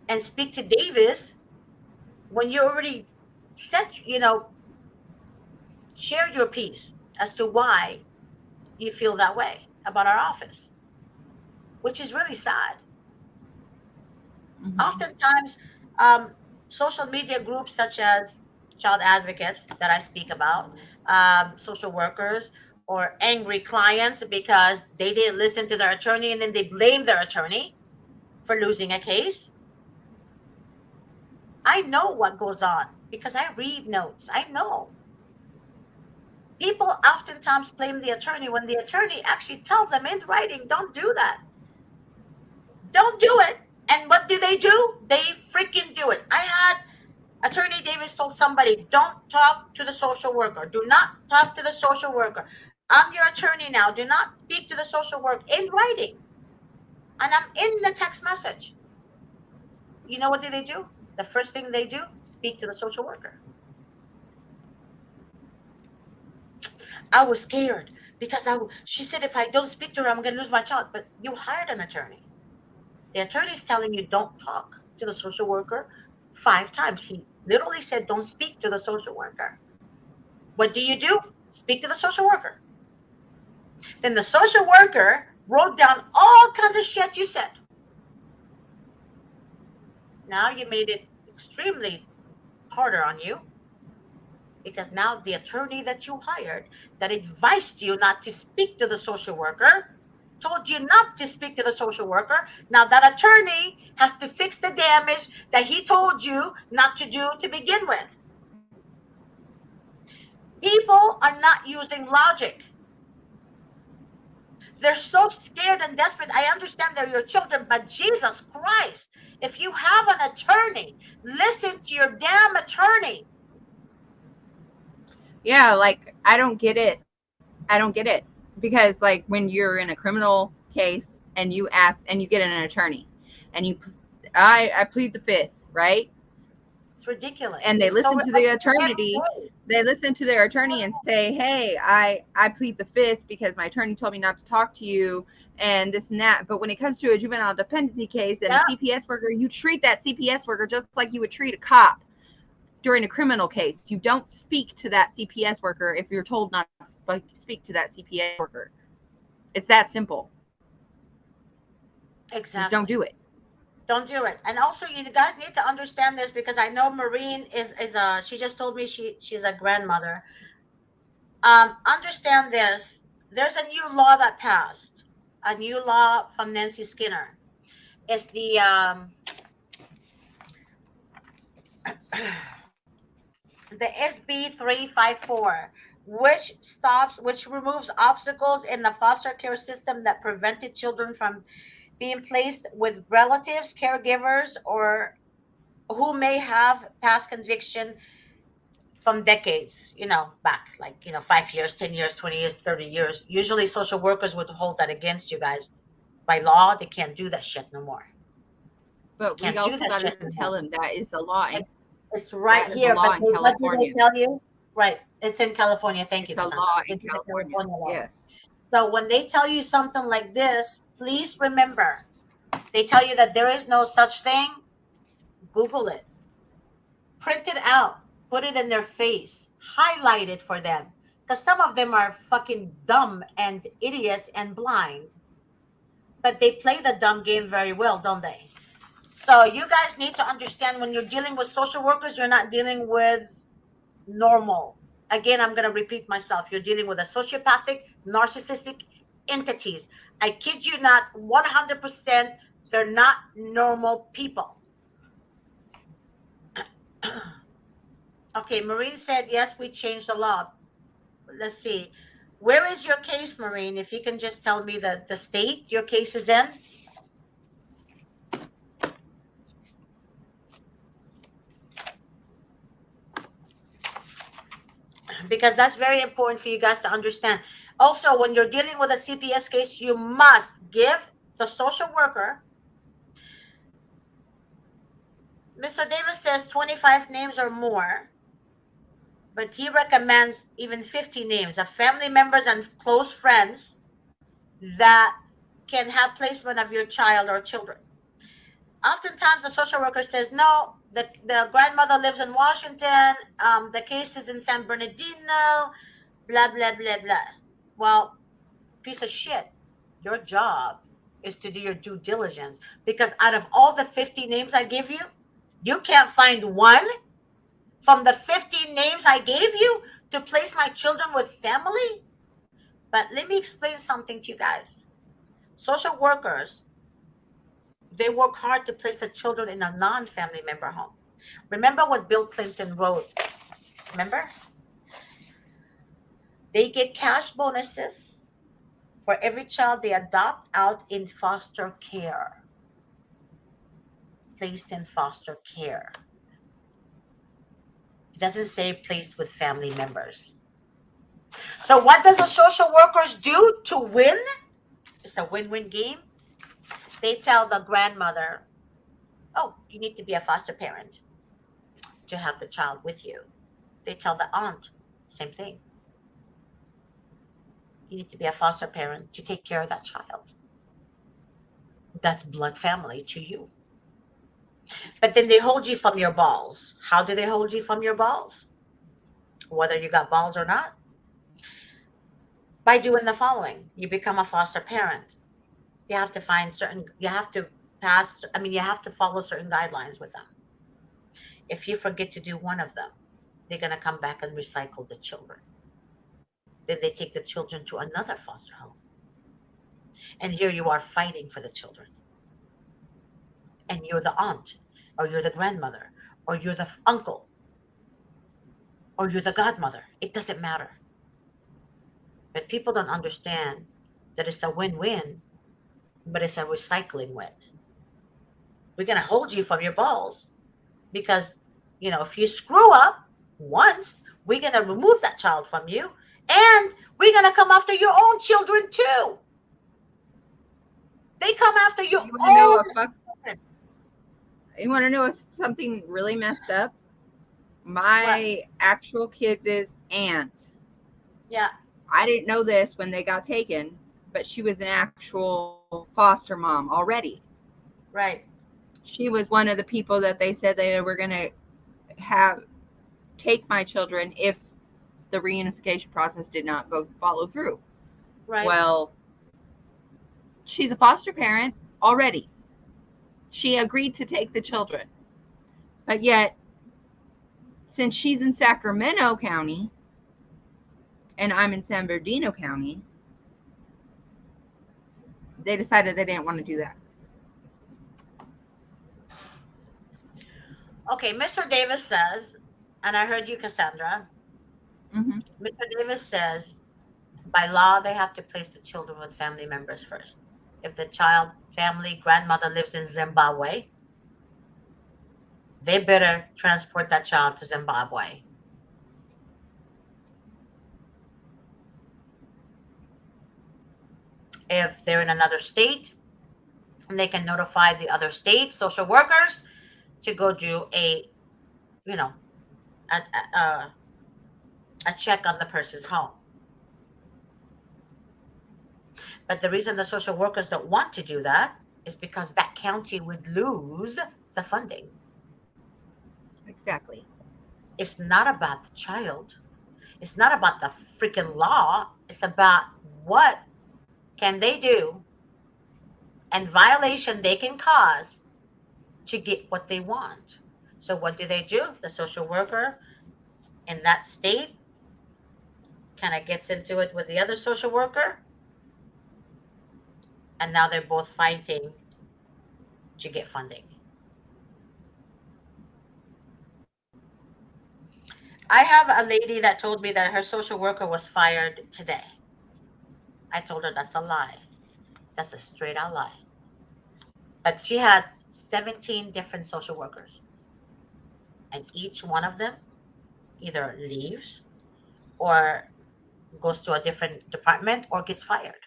and speak to Davis when you already said, share your piece as to why you feel that way about our office, which is really sad. Mhm. Oftentimes, social media groups such as child advocates that I speak about, social workers, or angry clients because they didn't listen to their attorney and then they blame their attorney for losing a case. I know what goes on because I read notes. I know. People oftentimes blame the attorney when the attorney actually tells them in writing, don't do that. Don't do it. And what do? They freaking do it. I had Attorney Davis told somebody, don't talk to the social worker. Do not talk to the social worker. I'm your attorney now. Do not speak to the social worker in writing. And I'm in the text message. You know what do they do? The first thing they do, speak to the social worker. I was scared because she said if I don't speak to her, I'm going to lose my child. But you hired an attorney. The attorney is telling you don't talk to the social worker 5 times. He literally said don't speak to the social worker. What do? Speak to the social worker. Then the social worker wrote down all kinds of shit you said. Now you made it extremely harder on you because now the attorney that you hired that advised you not to speak to the social worker told you not to speak to the social worker. Now that attorney has to fix the damage that he told you not to do to begin with. People are not using logic. They're so scared and desperate. I understand they're your children, but Jesus Christ, if you have an attorney, listen to your damn attorney. Yeah, like I don't get it. Because like when you're in a criminal case and you ask and you get an attorney and I plead the fifth, right? It's ridiculous. And they It's listen so to the attorney. They listen to their attorney and say, hey, I plead the fifth because my attorney told me not to talk to you and this and that. But when it comes to a juvenile dependency case and a CPS worker, you treat that CPS worker just like you would treat a cop during a criminal case. You don't speak to that CPS worker if you're told not to speak to that CPS worker. It's that simple. Exactly. Just don't do it. Don't do it. And also, you guys need to understand this because I know Maureen is she just told me she's a grandmother. Understand this. There's a new law that passed. A new law from Nancy Skinner. It's the SB 354, which removes obstacles in the foster care system that prevented children from being placed with relatives, caregivers, or who may have past conviction from decades, back, like, 5 years, 10 years, 20 years, 30 years. Usually social workers would hold that against you guys. By law, they can't do that shit no more. But we also got to tell them that is a law. It's right here. But what do they tell you? Right. It's in California. Thank you. It's a law in California. Yes. So when they tell you something like this, please remember, they tell you that there is no such thing. Google it. Print it out. Put it in their face. Highlight it for them. Because some of them are fucking dumb and idiots and blind. But they play the dumb game very well, don't they? So you guys need to understand when you're dealing with social workers, you're not dealing with normal. Again, I'm going to repeat myself. You're dealing with a sociopathic, narcissistic entities. I kid you not, 100%, they're not normal people. Okay, Maureen said, yes, we changed the law. Let's see. Where is your case, Maureen? If you can just tell me the state your case is in. Because that's very important for you guys to understand. Also, when you're dealing with a CPS case, you must give the social worker. Mr. Davis says 25 names or more, but he recommends even 50 names of family members and close friends that can have placement of your child or children. Oftentimes, the social worker says, no, the grandmother lives in Washington, the case is in San Bernardino, blah, blah, blah, blah. Well, piece of shit, your job is to do your due diligence, because out of all the 50 names I give you, you can't find one from the 50 names I gave you to place my children with family. But let me explain something to you guys. Social workers, they work hard to place the children in a non-family member home. Remember what Bill Clinton wrote? Remember? They get cash bonuses for every child they adopt out in foster care. Placed in foster care. It doesn't say placed with family members. So what does the social workers do to win? It's a win-win game. They tell the grandmother, oh, you need to be a foster parent to have the child with you. They tell the aunt, same thing. You need to be a foster parent to take care of that child. That's blood family to you. But then they hold you from your balls. How do they hold you from your balls? Whether you got balls or not? By doing the following. You become a foster parent. You have to find certain, you have to pass, I mean, you have to follow certain guidelines with them. If you forget to do one of them, they're going to come back and recycle the children. Then they take the children to another foster home. And here you are fighting for the children. And you're the aunt, or you're the grandmother, or you're the uncle, or you're the godmother. It doesn't matter. But people don't understand that it's a win-win, but it's a recycling win. We're going to hold you from your balls because, if you screw up once, we're going to remove that child from you, and we're going to come after your own children too. They come after your own. You want to know something really messed up? My actual kids' aunt. Yeah. I didn't know this when they got taken, but she was an actual foster mom already. Right. She was one of the people that they said they were going to take my children if the reunification process did not follow through. Right. Well, she's a foster parent already. She agreed to take the children. But yet, since she's in Sacramento County and I'm in San Bernardino County, they decided they didn't want to do that. Okay, Mr. Davis says, and I heard you, Cassandra. Mm-hmm. Mr. Davis says, by law, they have to place the children with family members first. If the child, family, grandmother lives in Zimbabwe, they better transport that child to Zimbabwe. If they're in another state, and they can notify the other state social workers to go do a check on the person's home. But the reason the social workers don't want to do that is because that county would lose the funding. Exactly. It's not about the child. It's not about the freaking law. It's about what can they do and violation they can cause to get what they want. So what do? The social worker in that state kind of gets into it with the other social worker, and now they're both fighting to get funding. I have a lady that told me that her social worker was fired today. I told her that's a lie. That's a straight out lie. But she had 17 different social workers. And each one of them either leaves or goes to a different department or gets fired.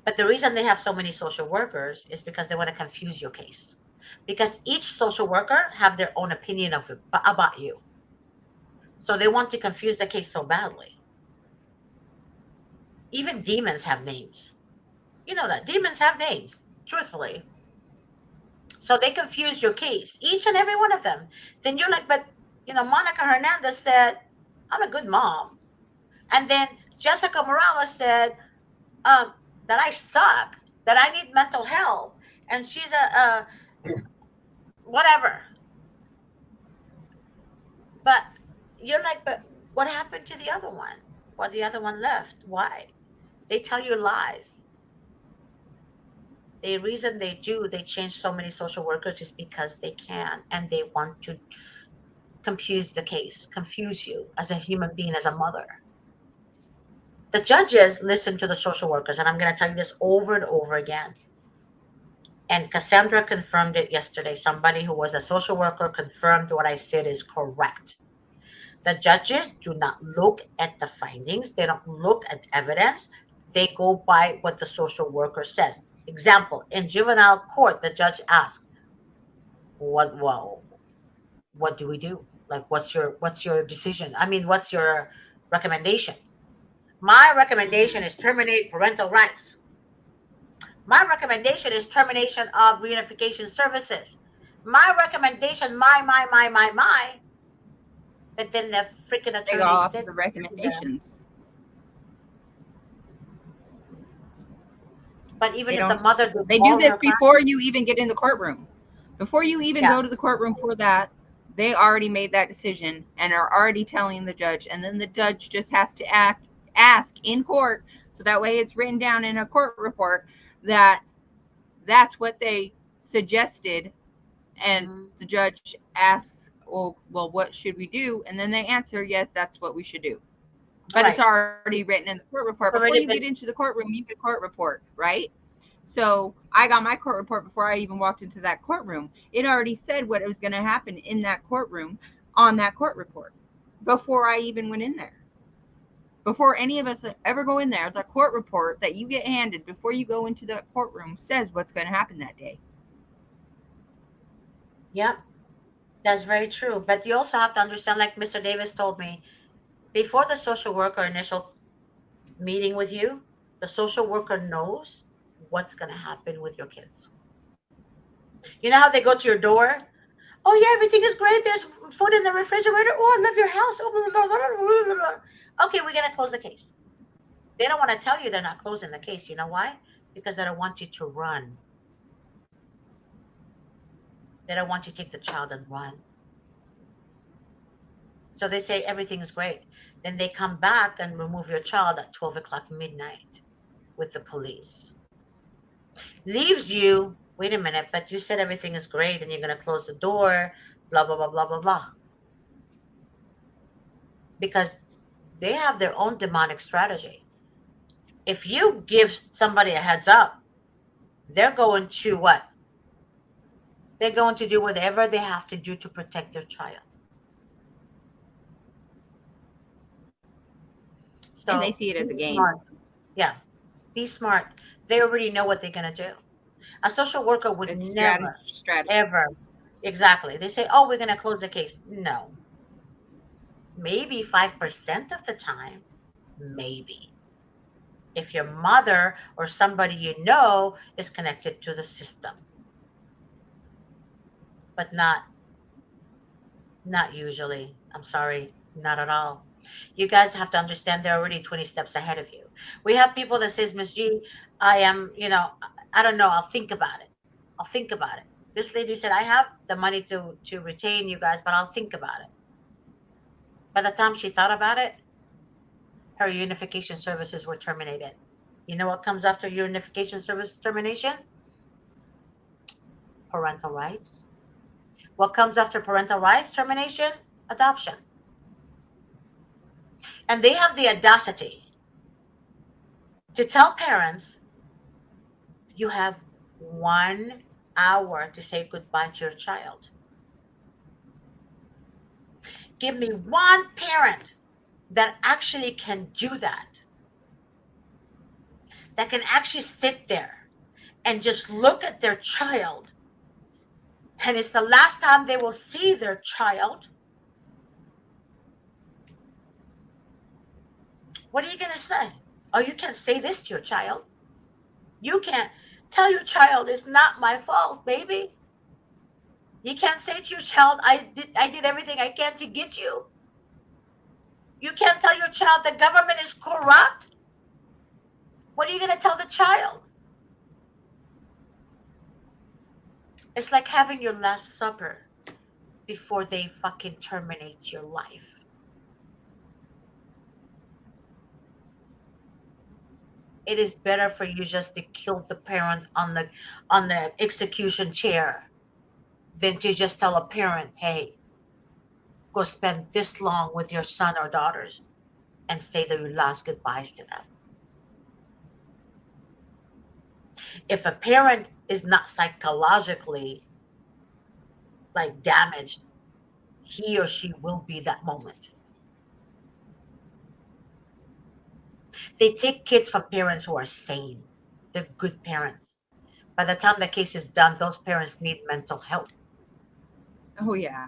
But the reason they have so many social workers is because they want to confuse your case. Because each social worker have their own opinion about you. So they want to confuse the case so badly. Even demons have names. You know that. Demons have names, truthfully. So they confuse your case, each and every one of them. Then you're like, but, Monica Hernandez said, I'm a good mom. And then Jessica Morales said that I suck, that I need mental health. And she's a whatever. But you're like, but what happened to the other one? Well, the other one left. Why? They tell you lies. The reason they change so many social workers is because they can, and they want to confuse the case, confuse you as a human being, as a mother. The judges listen to the social workers, and I'm going to tell you this over and over again. And Cassandra confirmed it yesterday. Somebody who was a social worker confirmed what I said is correct. The judges do not look at the findings, they don't look at evidence, they go by what the social worker says. Example, in juvenile court, the judge asks, what do we do? Like, what's your decision? I mean, what's your recommendation? My recommendation is terminate parental rights. My recommendation is termination of reunification services. My recommendation, my. But then the freaking They go attorneys off did the recommendations. But even They if the don't. mother did They do all this her crimes, before you even get in the courtroom. Before you even yeah, go to the courtroom for that, they already made that decision and are already telling the judge. And then the judge just has to ask in court, so that way it's written down in a court report that that's what they suggested. And mhm, the judge asks, well, what should we do? And then they answer, yes, that's what we should do. But it's right. already written in the court report. It's Before already you been, get into the courtroom, you get a court report, right? So I got my court report before I even walked into that courtroom. It already said what was going to happen in that courtroom on that court report before I even went in there. Before any of us ever go in there, the court report that you get handed before you go into the courtroom says what's going to happen that day. yeah, that's very true. But you also have to understand, like Mr. Davis told me, before the social worker initial meeting with you, the social worker knows what's going to happen with your kids. You know how they go to your door? Oh, yeah, everything is great. There's food in the refrigerator. Oh, I love your house. Oh, blah, blah, blah, blah, blah. Okay, we're going to close the case. They don't want to tell you they're not closing the case. You know why? Because they don't want you to run. They don't want you to take the child and run. So they say everything is great. Then they come back and remove your child at 12 o'clock midnight with the police. Leaves you, wait a minute, but you said everything is great and you're going to close the door, blah, blah, blah, blah, blah, blah. Because they have their own demonic strategy. If you give somebody a heads up, they're going to what? They're going to do whatever they have to do to protect their child. And they So see it as a be game. smart. Yeah, be smart. They already know what they're going to do. A social worker would It's never, strategy. ever, exactly. They say, oh, we're going to close the case. No. Maybe 5% of the time, maybe. If your mother or somebody you know is connected to the system. But not usually. I'm sorry, not at all. You guys have to understand they're already 20 steps ahead of you. We have people that says, Miss G, I am, I don't know, I'll think about it. I'll think about it. This lady said, I have the money to retain you guys, but I'll think about it. By the time she thought about it, her unification services were terminated. You know what comes after unification service termination? Parental rights. What comes after parental rights termination? Adoption. And they have the audacity to tell parents, you have 1 hour to say goodbye to your child. Give me one parent that actually can do that can actually sit there and just look at their child. And it's the last time they will see their child. What are you going to say? Oh, you can't say this to your child. You can't tell your child it's not my fault, baby. You can't say to your child, I did everything I can to get you. You can't tell your child the government is corrupt. What are you going to tell the child? It's like having your last supper before they fucking terminate your life. It is better for you just to kill the parent on the execution chair than to just tell a parent, hey, go spend this long with your son or daughters and say your last goodbyes to them. If a parent is not psychologically like damaged, he or she will be that moment. They take kids from parents who are sane. They're good parents. By the time the case is done, those parents need mental help. Oh yeah.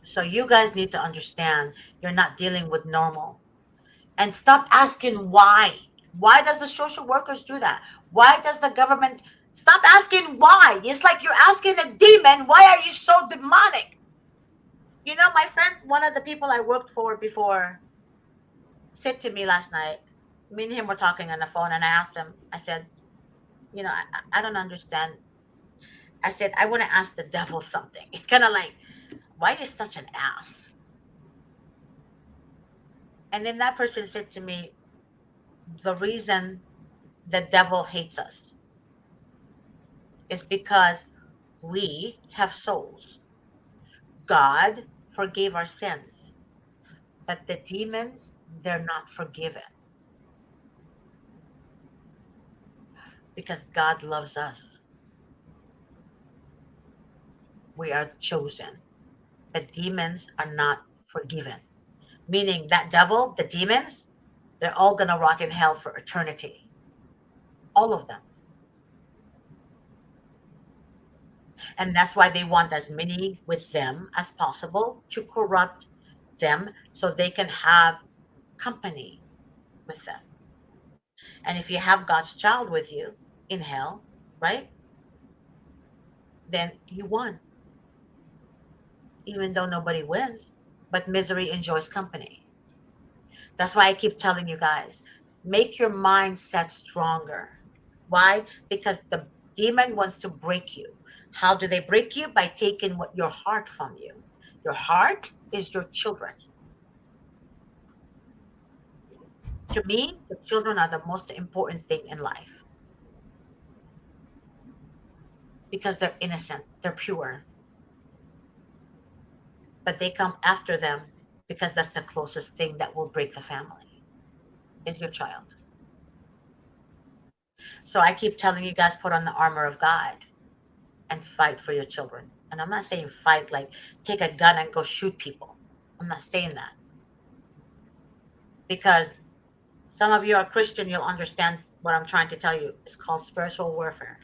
So you guys need to understand you're not dealing with normal. And stop asking why. Why does the social workers do that? Why does the government stop asking why? It's like you're asking a demon, why are you so demonic? You know, my friend, one of the people I worked for before, said to me last night, me and him were talking on the phone, and I asked him, I said, you know, I don't understand. I said, I want to ask the devil something. Kind of like, why are you such an ass? And then that person said to me, the reason the devil hates us is because we have souls. God forgave our sins, but the demons, they're not forgiven because God loves us. We are chosen, but demons are not forgiven. Meaning that devil, the demons, they're all going to rot in hell for eternity. All of them. And that's why they want as many with them as possible to corrupt them so they can have company with them. And if you have God's child with you in hell, right? Then you won. Even though nobody wins, but misery enjoys company. That's why I keep telling you guys, make your mindset stronger. Why? Because the demon wants to break you. How do they break you? By taking what your heart from you. Your heart is your children. To me, the children are the most important thing in life because they're innocent, they're pure. But they come after them because that's the closest thing that will break the family is your child. So I keep telling you guys, put on the armor of God and fight for your children. And I'm not saying fight like take a gun and go shoot people. I'm not saying that. Because some of you are Christian, you'll understand what I'm trying to tell you. It's called spiritual warfare.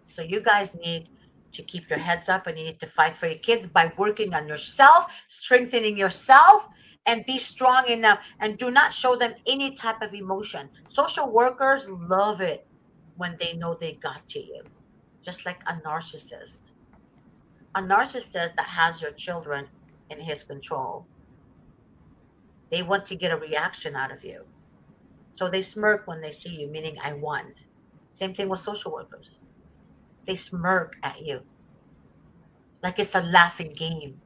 So you guys need to keep your heads up and you need to fight for your kids by working on yourself, strengthening yourself, and be strong enough and do not show them any type of emotion. Social workers love it when they know they got to you, just like a narcissist. A narcissist that has your children in his control, they want to get a reaction out of you. So they smirk when they see you, meaning I won. Same thing with social workers. They smirk at you like it's a laughing game,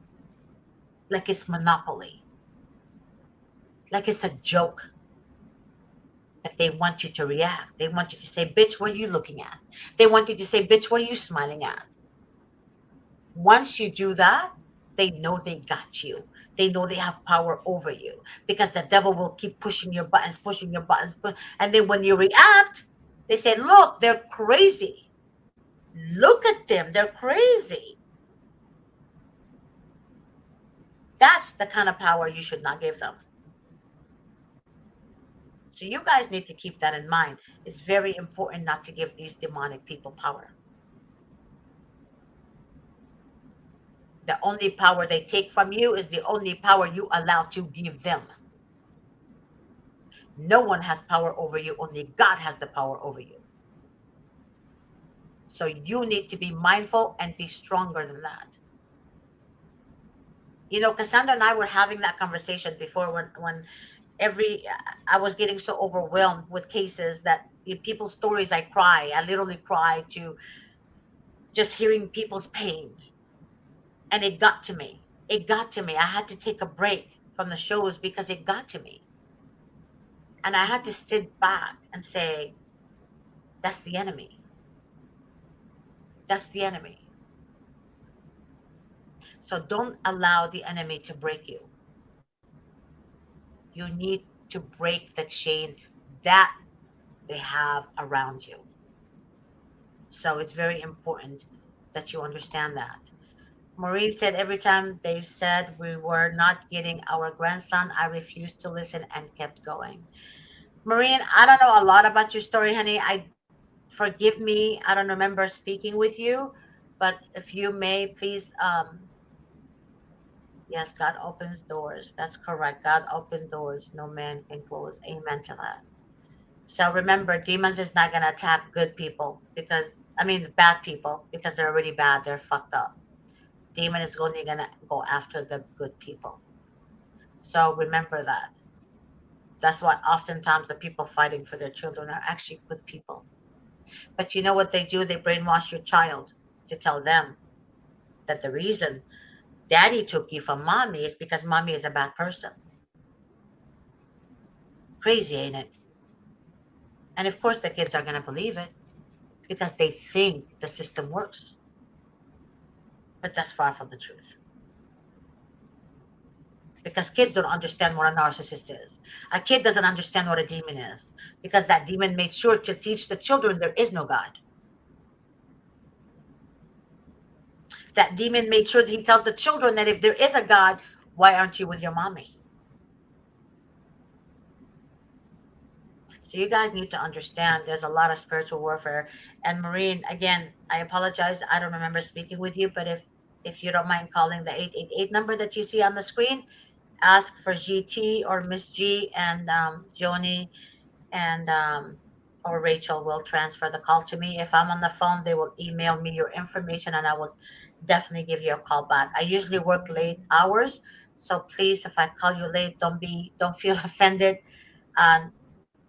like it's Monopoly, like it's a joke. But they want you to react. They want you to say, bitch, what are you looking at? They want you to say, bitch, what are you smiling at? Once you do that, they know they got you. They know they have power over you because the devil will keep pushing your buttons, pushing your buttons. And then when you react, they say, look, they're crazy. Look at them. They're crazy. That's the kind of power you should not give them. So you guys need to keep that in mind. It's very important not to give these demonic people power. The only power they take from you is the only power you allow to give them. No one has power over you. Only God has the power over you. So you need to be mindful and be stronger than that. You know, Cassandra and I were having that conversation before when I was getting so overwhelmed with cases that people's stories, I cry. I literally cry to just hearing people's pain. And it got to me. It got to me. I had to take a break from the shows because it got to me. And I had to sit back and say, that's the enemy. That's the enemy. So don't allow the enemy to break you. You need to break the chain that they have around you. So it's very important that you understand that. Maureen said every time they said we were not getting our grandson, I refused to listen and kept going. Maureen, I don't know a lot about your story, honey. I forgive me. I don't remember speaking with you, but if you may, please. Yes, God opens doors. That's correct. God opened doors. No man can close. Amen to that. So remember, demons is not gonna attack good people because I mean bad people because they're already bad. They're fucked up. Demon is only gonna go after the good people. So remember that. That's what oftentimes the people fighting for their children are actually good people. But you know what they do? They brainwash your child to tell them that the reason daddy took you from mommy is because mommy is a bad person. Crazy, ain't it? And of course, the kids are going to believe it because they think the system works. But that's far from the truth. Because kids don't understand what a narcissist is. A kid doesn't understand what a demon is because that demon made sure to teach the children there is no God. That demon made sure that he tells the children that if there is a God, why aren't you with your mommy? So you guys need to understand there's a lot of spiritual warfare. And Maureen, again, I apologize. I don't remember speaking with you, but if you don't mind calling the 888 number that you see on the screen, ask for GT or Miss G, and Joni and or Rachel will transfer the call to me. If I'm on the phone, they will email me your information and I will definitely give you a call back. I usually work late hours, so please, if I call you late, don't feel offended. Um,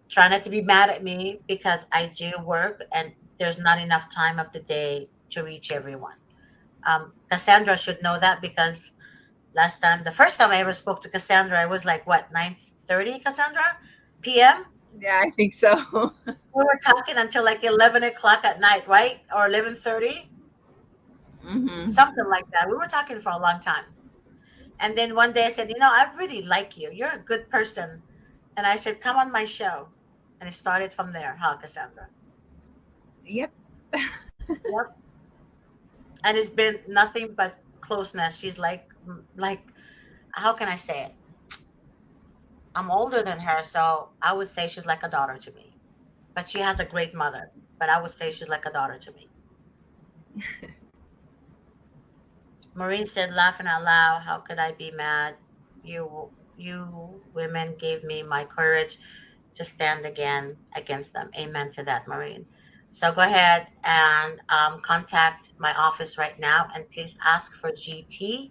Try not to be mad at me because I do work and there's not enough time of the day to reach everyone. Cassandra should know that because the first time I ever spoke to Cassandra, I was like, what, 9:30, Cassandra? PM? Yeah, I think so. We were talking until like 11 o'clock at night, right? Or 11:30? Something like that. We were talking for a long time. And then one day I said, I really like you. You're a good person. And I said, come on my show. And it started from there, huh, Cassandra? Yep. Yep. And it's been nothing but closeness. She's like, how can I say it? I'm older than her, so I would say she's like a daughter to me. But she has a great mother. But I would say she's like a daughter to me. Maureen said, laughing out loud, how could I be mad? You women gave me my courage to stand again against them. Amen to that, Maureen. So go ahead and contact my office right now and please ask for GT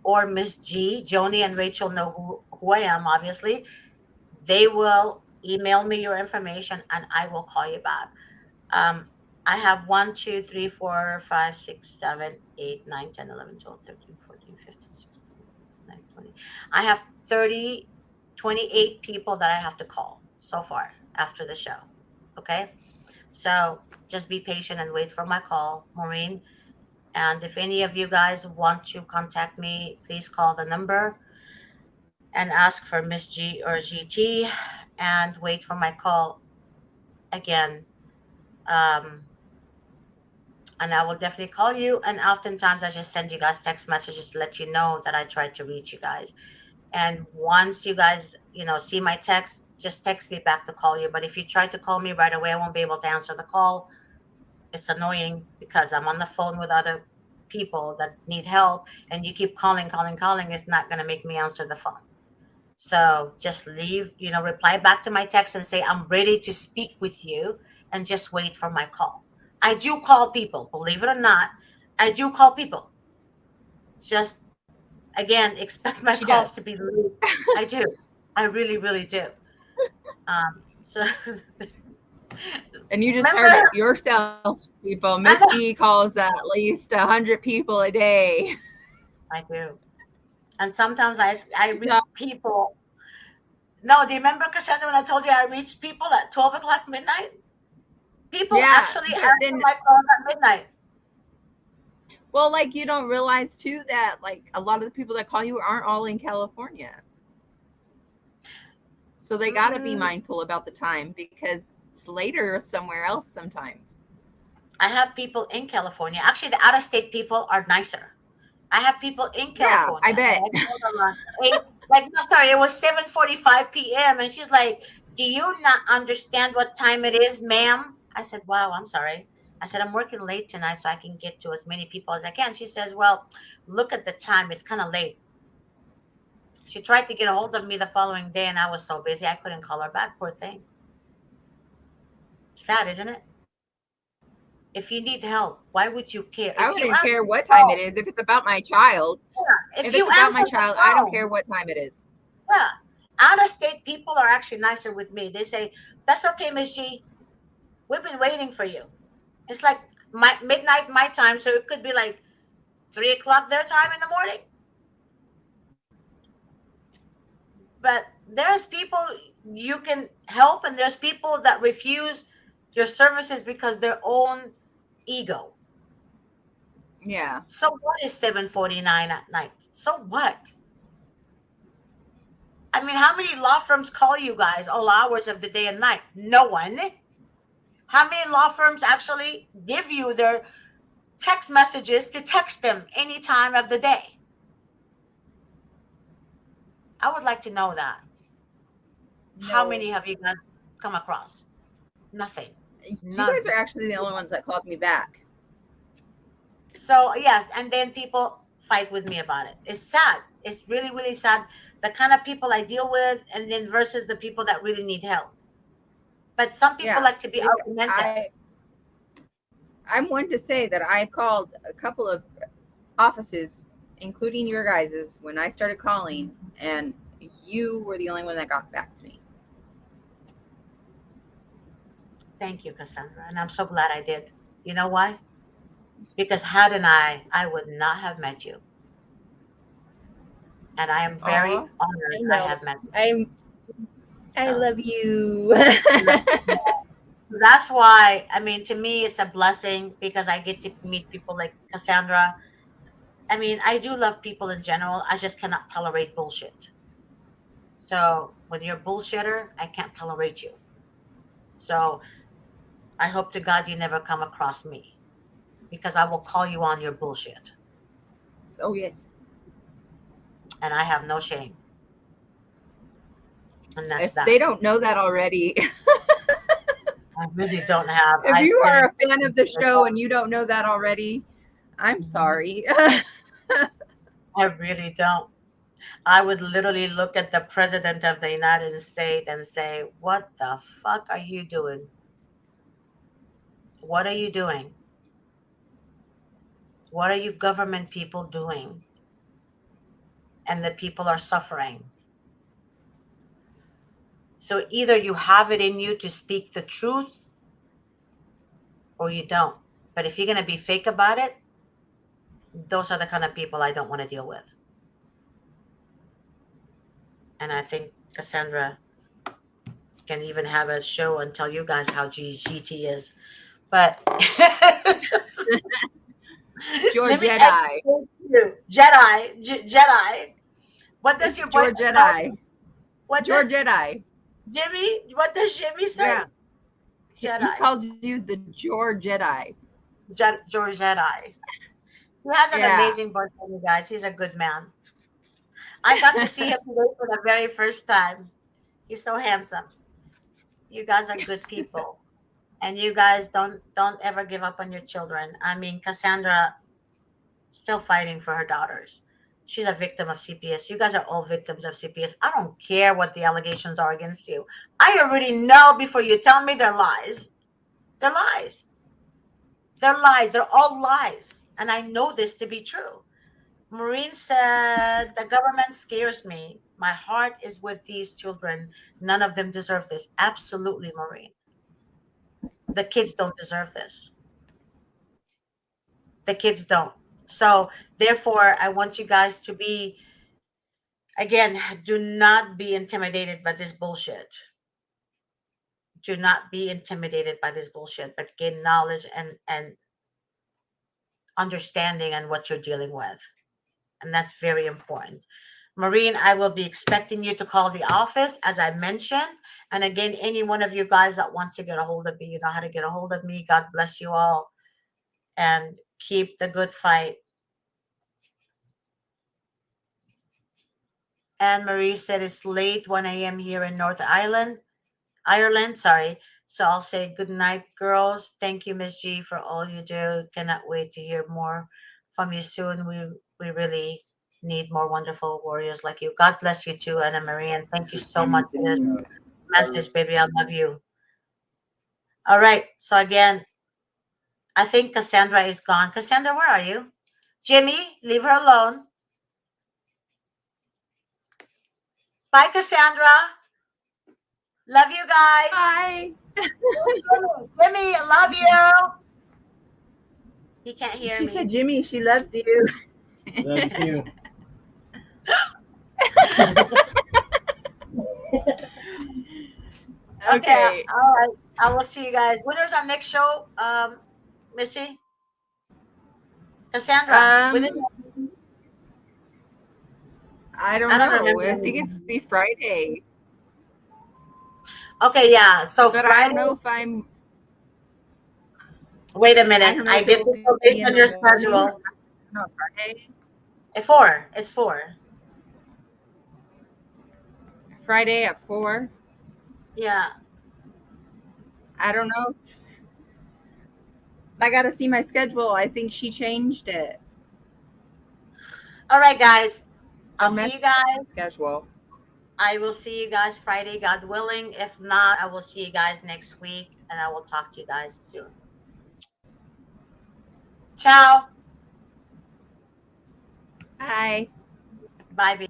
or Miss G. Joni and Rachel know who I am, obviously. They will email me your information and I will call you back. I have 1, 2, 3, 4, 5, 6, 7, 8, 9, 10, 11, 12, 13, 14, 15, 16, 19, 20. I have 28 people that I have to call so far after the show. Okay. So just be patient and wait for my call, Maureen. And if any of you guys want to contact me, please call the number and ask for Miss G or GT and wait for my call again. And I will definitely call you. And oftentimes I just send you guys text messages to let you know that I tried to reach you guys. And once you guys, see my text, just text me back to call you. But if you try to call me right away, I won't be able to answer the call. It's annoying because I'm on the phone with other people that need help and you keep calling. It's not going to make me answer the phone. So just reply back to my text and say, I'm ready to speak with you and just wait for my call. I do call people, believe it or not. I do call people. Just, again, expect my calls to be late. I do. I really, really do. So And you just heard it yourself, people. Miss G calls at least 100 people a day. I do. And sometimes I reach people. No, do you remember, Cassandra, when I told you I reached people at 12 o'clock midnight? People actually answer my calls at midnight. Well, like, you don't realize, too, that, like, a lot of the people that call you aren't all in California. So they got to be mindful about the time because it's later somewhere else sometimes. I have people in California. Actually, the out-of-state people are nicer. I have people in Yeah, I California. bet. I called them, 8, no, sorry, it was 7:45 p.m. and she's like, "Do you not understand what time it is, ma'am?" I said, "Wow, I'm sorry." I said, "I'm working late tonight so I can get to as many people as I can." She says, "Well, look at the time. It's kind of late." She tried to get a hold of me the following day, and I was so busy I couldn't call her back. Poor thing. Sad, isn't it? If you need help, why would you care? I If you wouldn't answer care what the time it phone, is. If it's about my child, if if you it's about answer my the child, I don't phone, care what time it is. yeah. Out of state people are actually nicer with me. They say, "That's okay, Miss G. We've been waiting for you." It's like midnight my time, so it could be like 3 o'clock their time in the morning. But there's people you can help, and there's people that refuse your services because their own ego. Yeah. So what is 7:49 at night? So what? I mean, how many law firms call you guys all hours of the day and night? No one. How many law firms actually give you their text messages to text them any time of the day? I would like to know that. How No. many have you guys come across? Nothing. You guys None. are actually the only ones that called me back. So yes, and then people fight with me about it. It's sad. It's really, really sad. The kind of people I deal with, and then versus the people that really need help. But some people Yeah. like to be Look, argumentative. I'm one to say that I've called a couple of offices, including your guys's, when I started calling, and you were the only one that got back to me. Thank you, Cassandra, and I'm so glad I did. You know why? Because hadn't I would not have met you, and I am Aw, very honored I I know. have met you. I So love you. that's why, I mean, to me, it's a blessing because I get to meet people like Cassandra. I mean, I do love people in general. I just cannot tolerate bullshit. So when you're a bullshitter, I can't tolerate you. So I hope to God you never come across me because I will call you on your bullshit. Oh yes. And I have no shame. And that's If they that. don't know that already, I really don't have. if I you are couldn't. a fan of the show and you don't know that already, I'm sorry. I really don't. I would literally look at the president of the United States and say, "What the fuck are you doing? What are you doing? What are you government people doing?" And the people are suffering. So either you have it in you to speak the truth or you don't. But if you're going to be fake about it, those are the kind of people I don't want to deal with. And I think Cassandra can even have a show and tell you guys how GT is. But just, Your let me Jedi. educate you. Jedi. What does It's your your boyfriend call you? Jedi. What Your does Jedi. Jimmy? What does Jimmy Yeah. say? He Jedi. calls you the Jor Jedi. George Jedi. He has an Yeah. amazing boyfriend, you guys. He's a good man. I got to see him today for the very first time. He's so handsome. You guys are good people, and you guys don't ever give up on your children. I mean, Cassandra still fighting for her daughters. She's a victim of CPS. You guys are all victims of CPS. I don't care what the allegations are against you. I already know before you tell me they're lies. They're lies. They're lies. They're all lies. And I know this to be true. Maureen said, "The government scares me. My heart is with these children. None of them deserve this." Absolutely, Maureen. The kids don't deserve this. The kids don't. So, therefore, I want you guys to be, again, do not be intimidated by this bullshit. Do not be intimidated by this bullshit, but gain knowledge and understanding on what you're dealing with. And that's very important. Maureen, I will be expecting you to call the office, as I mentioned. And again, any one of you guys that wants to get a hold of me, you know how to get a hold of me. God bless you all. And keep the good fight. And Marie said it's late 1 a.m. here in North Ireland. Sorry. So I'll say good night, girls. Thank you, Miss G, for all you do. Cannot wait to hear more from you soon. We really need more wonderful warriors like you. God bless you too, Anna Marie, and thank you so much for this message, baby. I love you. All right. So again, I think Cassandra is gone. Cassandra, where are you? Jimmy, leave her alone. Bye, Cassandra. Love you guys. Hi. Jimmy, I love you. He can't hear She me. said, Jimmy, she loves you. Love you. Okay. All right. I will see you guys. When is our next show, Missy? Cassandra. When is I don't I don't know. remember I think it's be Friday, Okay, yeah. So but I Friday. don't know if I'm. Wait a I minute. don't know I if did it'll this be based in on the your morning. schedule. No, Friday. At 4. It's 4. Friday at 4. Yeah. I don't know. I gotta see my schedule. I think she changed it. All right, guys. Or I'll see you guys. schedule. I will see you guys Friday, God willing. If not, I will see you guys next week, and I will talk to you guys soon. Ciao. Hi. Bye.